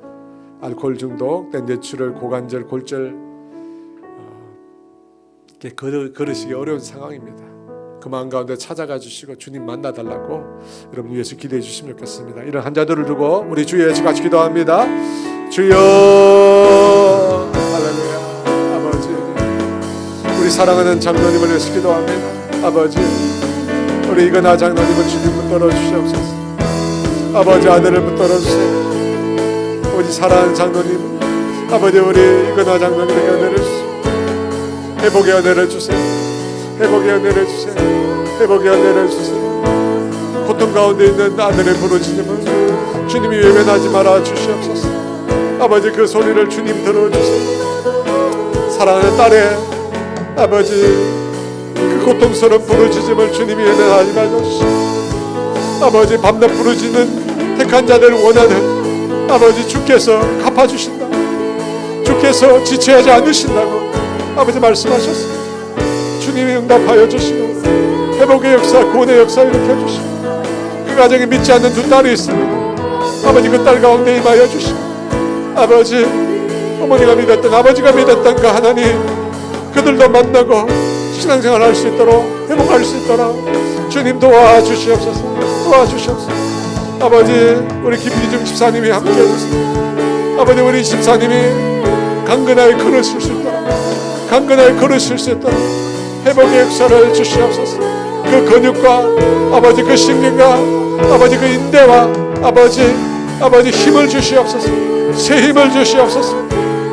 알코올 중독, 뇌출혈, 고관절, 골절 걸으시기 어려운 상황입니다. 그 마음 가운데 찾아가 주시고 주님 만나달라고 여러분 위해서 기도해 주시면 좋겠습니다. 이런 환자들을 두고 우리 주 예수 같이 기도합니다. 주여 할렐루야. 아버지 우리 사랑하는 장로님을 위해서 기도합니다. 아버지 우리 이건아 장로님을 주님 붙들어 주시옵소서. 아버지 아들을 붙들어 주세요. 아버지 사랑하는 장로님 아버지 우리 이건아 장로님에게 은혜를 주시오. 회복의 은혜를 주세요. 회복의 은혜를 주세요. 회복의 은혜를 주세요. 고통 가운데 있는 아들의 부르짖음을 주님이 외면하지 말아 주시옵소서. 아버지 그 소리를 주님 들어주세요. 사랑하는 딸의 아버지 그 고통스러운 부르짖음을 주님이 외면하지 말아주시오. 아버지 밤낮 부르짖는 택한 자들을 원하는 아버지 주께서 갚아주신다. 주께서 지체하지 않으신다고 아버지 말씀하셨습니다. 주님이 응답하여 주시고 회복의 역사, 구원의 역사 일으켜 주시고 그 가정에 믿지 않는 두 딸이 있습니다. 아버지 그 딸 가운데 임하여 주시고 아버지 어머니가 믿었던 아버지가 믿었던 그 하나님 그들도 만나고 신앙생활 할 수 있도록 회복할 수 있도록 주님 도와주시옵소서. 도와주시옵소서. 아버지 우리 김기중 집사님이 함께해 주세요. 아버지 우리 집사님이 강건하게 걸으실 수 있도록 강건하게 걸으실 수 있도록 회복의 역사를 주시옵소서. 그 근육과 아버지 그 신경과 아버지 그 인대와 아버지 힘을 주시옵소서. 새 힘을 주시옵소서.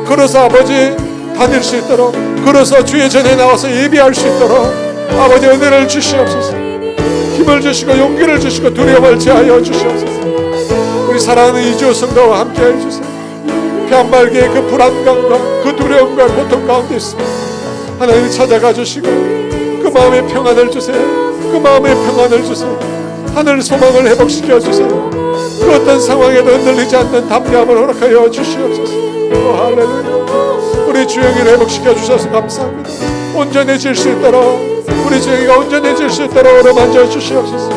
걸어서 아버지 다닐 수 있도록 걸어서 주의 전에 나와서 예배할 수 있도록 아버지 은혜를 주시옵소서. 힘을 주시고 용기를 주시고 두려움을 제하여 주시옵소서. 우리 사랑하는 이주 성도와 함께 해주세요. 폐암말기의 그 불안감과 그 두려움과 고통 가운데 있습니다. 하나님 찾아가 주시고 그 마음의 평안을 주세요. 그 마음의 평안을 주세요. 하늘 소망을 회복시켜 주세요. 그 어떤 상황에도 흔들리지 않는 담대함을 허락하여 주시옵소서. 할렐루야. 우리 주영이를 회복시켜 주셔서 감사합니다. 온전해질 수 있도록 우리 주영이가 온전해질 수 있도록 어루만져 주시옵소서.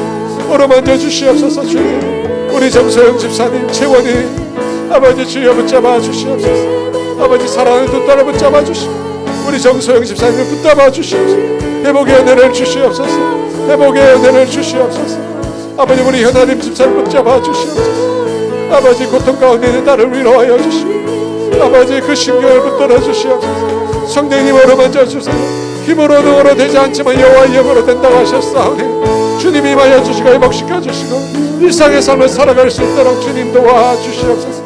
어루만져 주시옵소서. 주님 우리 정소영 집사님 채원이 아버지 주여 붙잡아 주시옵소서. 아버지 사랑하는 두 딸을 붙잡아 주시고 우리 정소영 집사님을 붙잡아 주시옵소서. 회복의 은혜를 주시옵소서. 회복의 은혜를 주시옵소서. 아버지 우리 현아님 집사님 붙잡아 주시옵소서. 아버지 고통 가운데 있는 딸을 위로하여 주시고 아버지 그 신경을 붙들어 주시옵소서. 성령님 어루만져 주세요. 힘으로 능으로 되지 않지만 여호와의 영으로 된다고 하셨사오니 주님이 임하여 주시고 회복시켜 주시고 일상의 삶을 살아갈 수 있도록 주님 도와주시옵소서.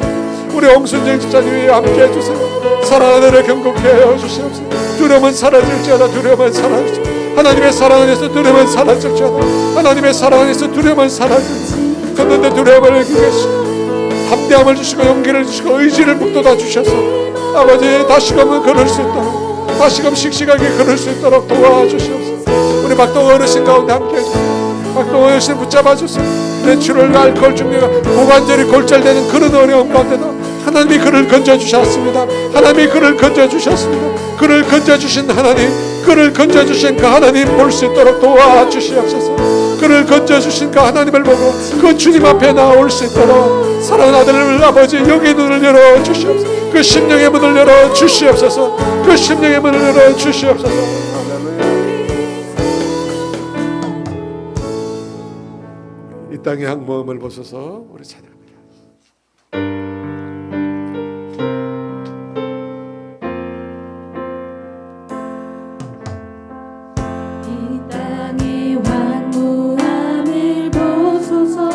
우리 홍순정 집사님이 함께해 주세요. 사랑하는 을 경고케 하여 주시옵소서. 두려움은 사라질지어다. 두려움은 사라질지어다. 하나님의 사랑 안에서 두려움은 사라질지어다. 하나님의 사랑 안에서 두려움은 사라질지어다. 걷는데 두려움을 이기게 하시고 담대함을 주시고 용기를 주시고 의지를 북돋아 주셔서 아버지 다시금 걸을 수 있도록 다시금 씩씩하게 걸을 수 있도록 도와주시옵소서. 우리 박동호 어르신 가운데 함께해 주세요. 박동호 어르신 붙잡아 주세요. 뇌출혈, 알코올 중독, 고관절이 골절되는 그런 어려움 가운데도 하나님이 그를 건져주셨습니다. 하나님이 그를 건져주셨습니다. 그를 건져주신 하나님, 그를 건져주신 그 하나님 볼 수 있도록 도와주시옵소서. 그를 건져주신 그 하나님을 보고 그 주님 앞에 나올 수 있도록 사랑하는 아들 아버지 영의 눈을 열어주시옵소서. 그 심령의 문을 열어주시옵소서. 그 심령의 문을 열어주시옵소서. 이 땅의 항모함을 보소서. 우리 찬양합니다. 이 땅의 황무함을 보소서.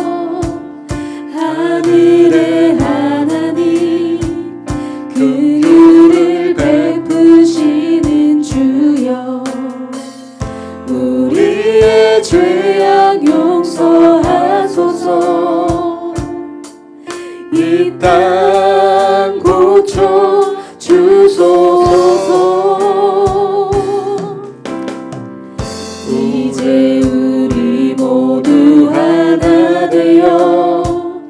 하늘의 하나님 긍휼을 베푸시는 주여 우리의 죄악 용서하소서. 이 땅 고쳐 주소서. 이제 우리 모두 하나 되어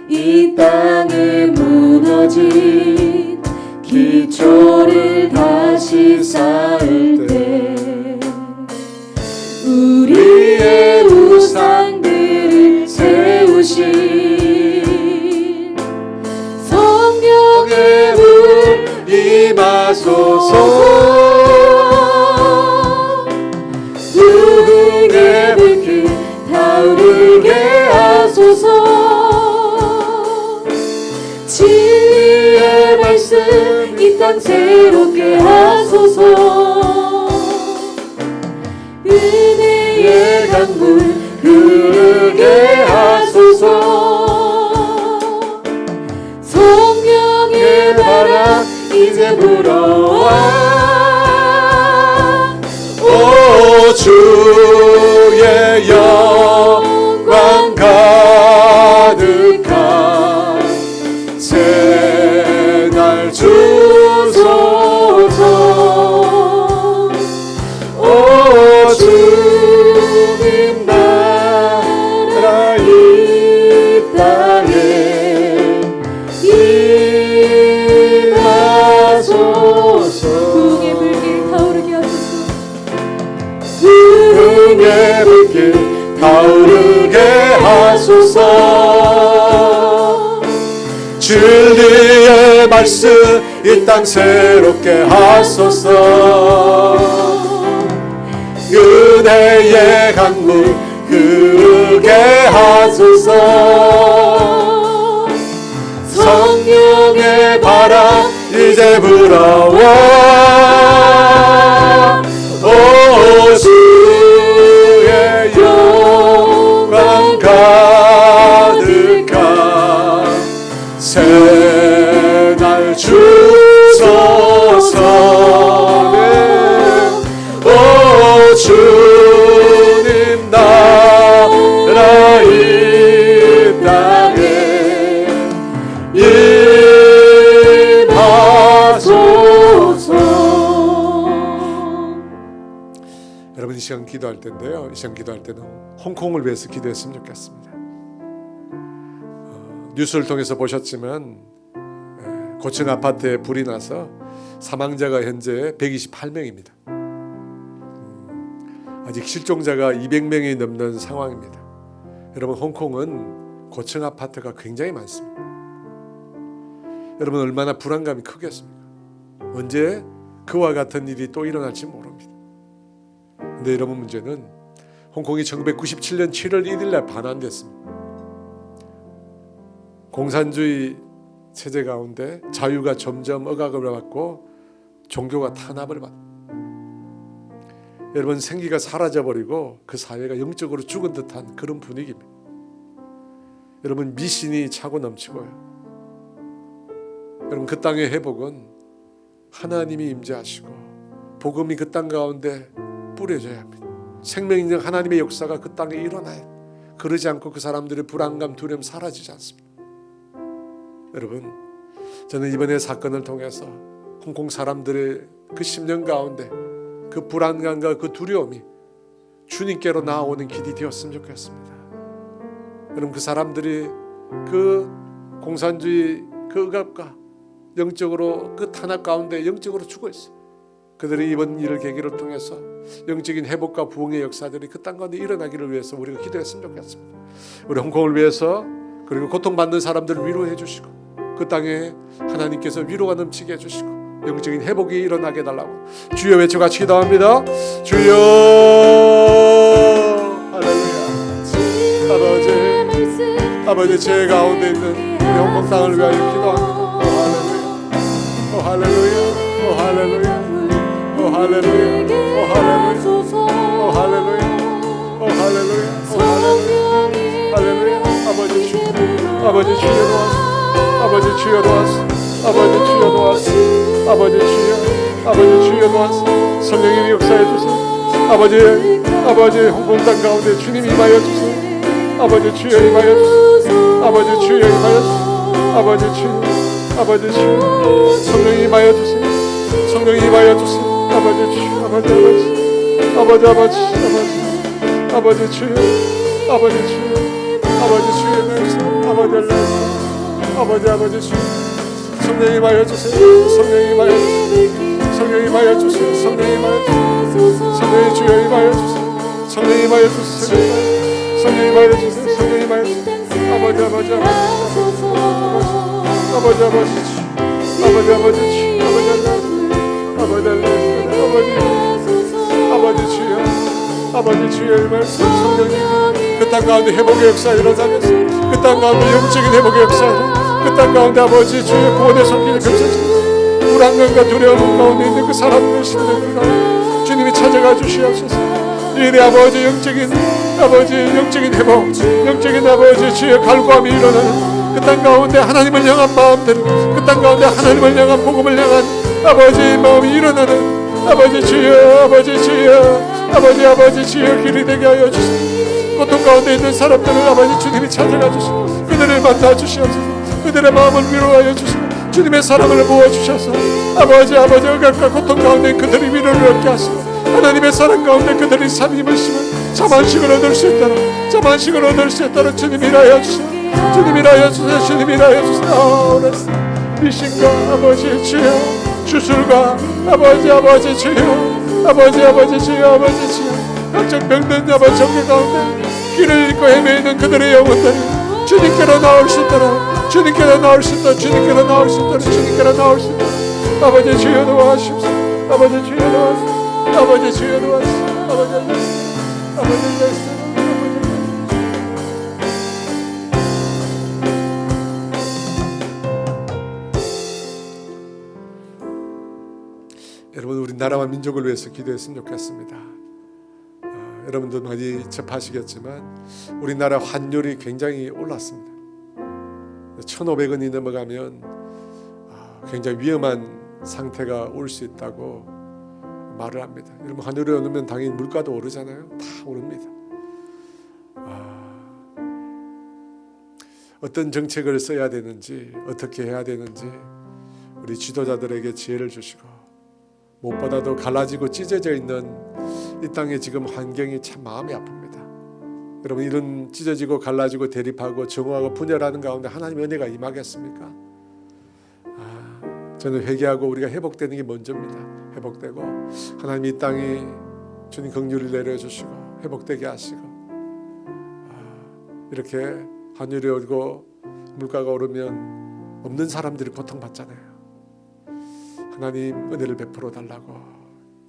이 땅에 무너진 기초를 다시 쌓을 때 우리의 우상들을 세우신 성령의 물 임하소서. 부흥의 불길 타오르게 하소서. 진리의 말씀 이 땅 새롭게 하소서. 은혜의 강물 흐르게 하소서. 성령의 바람 이제 불어와 오 주의 영광 가득한 새날 주소서. 오 주님 나라 이 땅에 임하소서. 부흥의 불길 타오르게 하소서. 부흥의 불길 타오르게 하소서. 진리의 말씀 이 땅 새롭게 하소서. 은혜의 강물 흐르게 하소서. 성령의 바람 이제 불어와 오 주의 영광 가득한 새날 주소서. 오 주님 나라 이 땅에 임하소서. 여러분 이 시간 기도할 텐데요. 이 시간 기도할 때는 홍콩을 위해서 기도했으면 좋겠습니다. 뉴스를 통해서 보셨지만 고층 아파트에 불이 나서 사망자가 현재 128명입니다. 아직 실종자가 200명이 넘는 상황입니다. 여러분 홍콩은 고층 아파트가 굉장히 많습니다. 여러분 얼마나 불안감이 크겠습니까? 언제 그와 같은 일이 또 일어날지 모릅니다. 근데 여러분 문제는 홍콩이 1997년 7월 1일 날 반환됐습니다. 공산주의 체제 가운데 자유가 점점 억압을 받고 종교가 탄압을 받습니다. 여러분 생기가 사라져버리고 그 사회가 영적으로 죽은 듯한 그런 분위기입니다. 여러분 미신이 차고 넘치고요. 여러분 그 땅의 회복은 하나님이 임재하시고 복음이 그 땅 가운데 뿌려져야 합니다. 생명 있는 하나님의 역사가 그 땅에 일어나야 합니다. 그러지 않고 그 사람들의 불안감, 두려움 사라지지 않습니다. 여러분 저는 이번에 사건을 통해서 홍콩 사람들의 그 10년 가운데 그 불안감과 그 두려움이 주님께로 나아오는 길이 되었으면 좋겠습니다. 여러분 그 사람들이 그 공산주의 그 억압과 영적으로 그 탄압 가운데 영적으로 죽어 있어요. 그들이 이번 일을 계기를 통해서 영적인 회복과 부흥의 역사들이 그 땅 가운데 일어나기를 위해서 우리가 기도했으면 좋겠습니다. 우리 홍콩을 위해서 그리고 고통받는 사람들을 위로해 주시고 그 땅에 하나님께서 위로가 넘치게 해주시고 영적인 회복이 일어나게 해달라고 주여 외쳐 같이 기도합니다. 주여 할렐루야. 아버지 제 가운데 있는 우리 홍콩 땅을 위하여 기도합니다. 오 할렐루야. 오 할렐루야. 오 할렐루야. 오 할렐루야. 오 할렐루야. 오 할렐루야. 오 할렐루야. 할렐루야. 아버지 주여 도와주시오. 아버지 주여 도와주시오. 아버지 주여 도와주시오. 아버지 주여. 아버지 주여 도와주시오. 성령님이 역사해 주세요. 아버지 홍콩 땅 가운데 주님 임하여 주세요. 아버지 주여 임하여 주세요. 아버지 주여 임하여 주세요. 아버지 주여. 아버지 주여. 성령이 임하여 주세요. 성령이 임하여 주세요. 아버지 주여. 아버지 주여. 아버지 주여. 아버지 주여 말씀. 아버지 주여. 성령이 임하여 주세요. 성령이 임하여 주세요. 성령이 임하여 주세요. 성령이 임하여 주세요. 성령이 주여 임하여 주세요. 성령이 임하여 주세요. 성령이 임하여 주세요. 성령이 임하여 주세요. 아버지 주여 말씀 성령님 그 땅 가운데 회복의 역사 일어나면서 그 땅 가운데 영적인 회복의 역사 그 땅 가운데 아버지 주의 구원의 손길이 펼쳐지고 불안감과 두려움 가운데 있는 그 사람들 심령을 가운데 주님이 찾아가 주시옵소서. 이래 아버지 영적인 회복 영적인 아버지 주의 갈구함이 일어나는 그 땅 가운데 하나님을 향한 마음대로 그 땅 가운데 하나님을 향한 복음을 향한 아버지 마음이 일어나는 아버지 주여 아버지 주여 길이 되게 하여 주시고 고통 가운데 있는 사람들을 아버지 주님이 찾아가 주시고 그들을 만나 주시옵소서. 그들의 마음을 위로하여 주시고 주님의 사랑을 부어주셔서 아버지 억압과 고통 가운데 그들이 위로를 얻게 하시고 하나님의 사랑 가운데 그들이 삶임을 심은 자만식을 얻을 수 있도록 주님 일하여 주시오. 주님 일하여 주세요. 미신과 아버지 주여 주술과 아버지 주여 각종 병든 아버지 정계 가운데 길을 잃고 헤매이는 그들의 영혼들이 주님께로 나올 수 있도록 주님께로 나올 수 있도록 아버지 주여 도와주십시오. 아버지 주여 도와주십시오. 아버지 여러분 우리 나라와 민족을 위해서 기도했으면 좋겠습니다. 여러분도 많이 접하시겠지만 우리나라 환율이 굉장히 올랐습니다. 1,500원이 넘어가면 굉장히 위험한 상태가 올 수 있다고 말을 합니다. 여러분 환율이 오르면 당연히 물가도 오르잖아요. 다 오릅니다. 어떤 정책을 써야 되는지 어떻게 해야 되는지 우리 지도자들에게 지혜를 주시고 무엇보다도 갈라지고 찢어져 있는 이 땅의 지금 환경이 참 마음이 아픕니다. 여러분 이런 찢어지고 갈라지고 대립하고 정오하고 분열하는 가운데 하나님의 은혜가 임하겠습니까? 저는 회개하고 우리가 회복되는 게 먼저입니다. 회복되고 하나님 이 땅에 주님 긍휼을 내려주시고 회복되게 하시고 이렇게 환율이 오르고 물가가 오르면 없는 사람들이 고통받잖아요. 하나님 은혜를 베풀어 달라고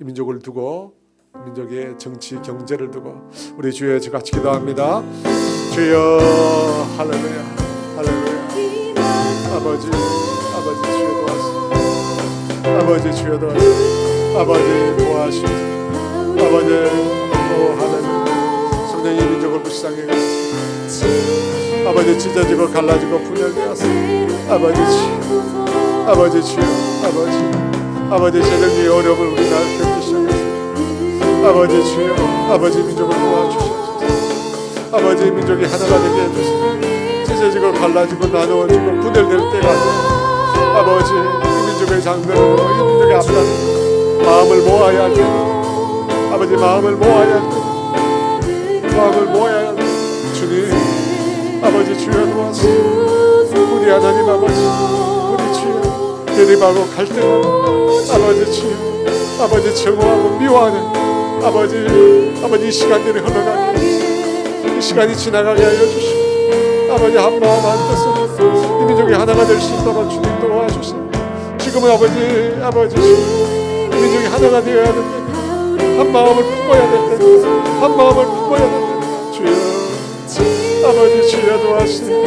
이 민족을 두고 민족의 정치 경제를 두고 우리 주여 같이 기도합니다. 주여 할렐루야 아버지 주여 도와주시오. 아버지 도와주시오. 아버지 하나님 성령이 민족을 불쌍히 여기소서. 아버지 찢어지고 갈라지고 분열되어서 아버지 주여 아버지 재정의 어려움을 우리가 겪기 시작했습니다. 아버지 주여 아버지 민족을 도와주시옵소서. 아버지 민족이 하나가 되게 해주시고 찢어지고 갈라지고 나누어지고 분열될 때가 아니라 아버지 이 민족의 장들은 이 민족의 앞다리 마음을 모아야 할 때 아버지 마음을 모아야 할 때 마음을 모아야 할 때 주님 아버지 주여 도와주시옵소서. 우리 하나님 아버지 우리 주여 대립하고 갈등하고 아버지 주여 아버지 정오하고 미워하는 아버지 이 시간들이 흘러가게 이 시간이 지나가게 하여 주시고 아버지 한 마음 한 뜻으로 이 민족이 하나가 될 수 있도록 주님 도와주시고 지금은 아버지 이 민족이 하나가 되어야 될 때입니다. 한 마음을 품어야 될 때입니다. 한 마음을 품어야 될 때입니다. 주여 아버지 주여 도와주시고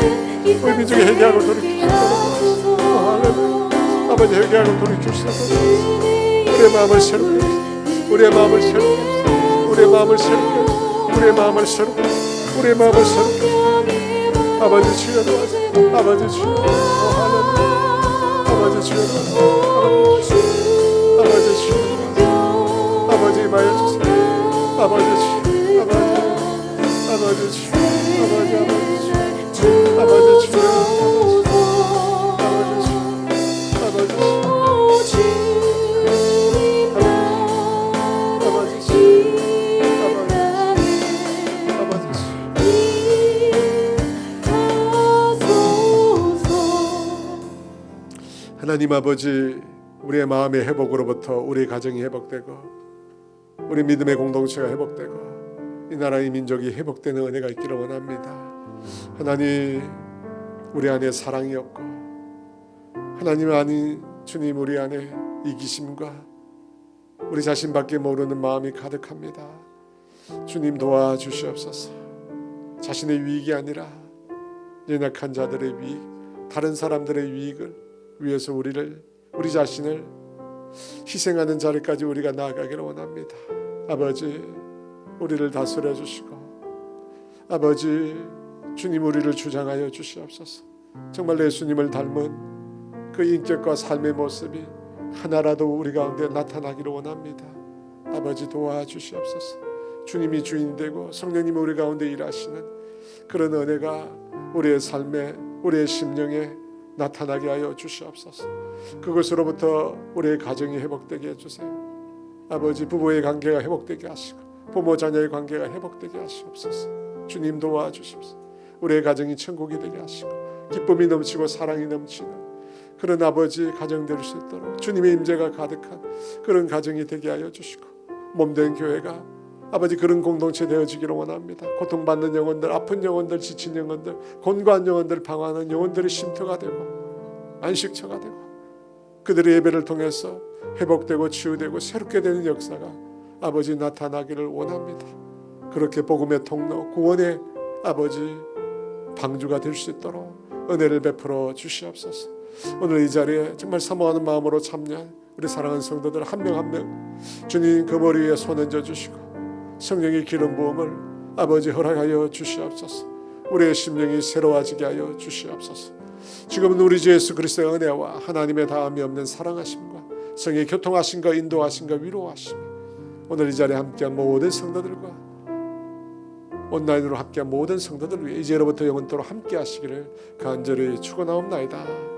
우리 민족이 회개하고 돌이킬 수 있도록 도와주시고 아버지 회개하고 돌이킬 수 있도록 우리의 마음을 새롭게 해주시고 우리의 마음을 새롭게 해주시고 우리의 마음을 새롭게 해주시고 우리의 마음을 새롭게 해주시고 우리의 마음을 새롭게 해주시고 아버지 주여 도와주시고 아버지 주여 아버지 주여 도와주시고 아버지 주여 아버지 임하여 주세요. 아버지 주여 아버지 주여 아버지 주여 하나님 아버지 우리의 마음의 회복으로부터 우리 가정이 회복되고 우리 믿음의 공동체가 회복되고 이 나라의 민족이 회복되는 은혜가 있기를 원합니다. 하나님 우리 안에 사랑이 없고 하나님 아닌 주님 우리 안에 이기심과 우리 자신밖에 모르는 마음이 가득합니다. 주님 도와주시옵소서. 자신의 유익이 아니라 연약한 자들의 유익 다른 사람들의 유익을 위해서 우리 자신을 희생하는 자리까지 우리가 나아가기를 원합니다. 아버지 우리를 다스려 주시고 아버지 주님 우리를 주장하여 주시옵소서. 정말 예수님을 닮은 그 인격과 삶의 모습이 하나라도 우리 가운데 나타나기를 원합니다. 아버지 도와주시옵소서. 주님이 주인 되고 성령님이 우리 가운데 일하시는 그런 은혜가 우리의 삶에 우리의 심령에 나타나게 하여 주시옵소서. 그것으로부터 우리의 가정이 회복되게 해주세요. 아버지 부부의 관계가 회복되게 하시고 부모 자녀의 관계가 회복되게 하시옵소서. 주님 도와주십시오. 우리의 가정이 천국이 되게 하시고 기쁨이 넘치고 사랑이 넘치는 그런 아버지 가정 될 수 있도록 주님의 임재가 가득한 그런 가정이 되게 하여 주시고 몸된 교회가 아버지 그런 공동체 되어지기를 원합니다. 고통받는 영혼들, 아픈 영혼들, 지친 영혼들, 곤고한 영혼들, 방황하는 영혼들이 쉼터가 되고 안식처가 되고 그들의 예배를 통해서 회복되고 치유되고 새롭게 되는 역사가 아버지 나타나기를 원합니다. 그렇게 복음의 통로, 구원의 아버지 방주가 될 수 있도록 은혜를 베풀어 주시옵소서. 오늘 이 자리에 정말 사모하는 마음으로 참여한 우리 사랑하는 성도들 한 명 한 명 주님 그 머리 위에 손 얹어 주시고 성령의 기름 부음을 아버지 허락하여 주시옵소서. 우리의 심령이 새로워지게 하여 주시옵소서. 지금은 우리 주 예수 그리스도의 은혜와 하나님의 다함이 없는 사랑하심과 성의 교통하심과 인도하심과 위로하심 오늘 이 자리에 함께한 모든 성도들과 온라인으로 함께한 모든 성도들 위해 이제로부터 영원토록 함께 하시기를 간절히 축원하옵나이다.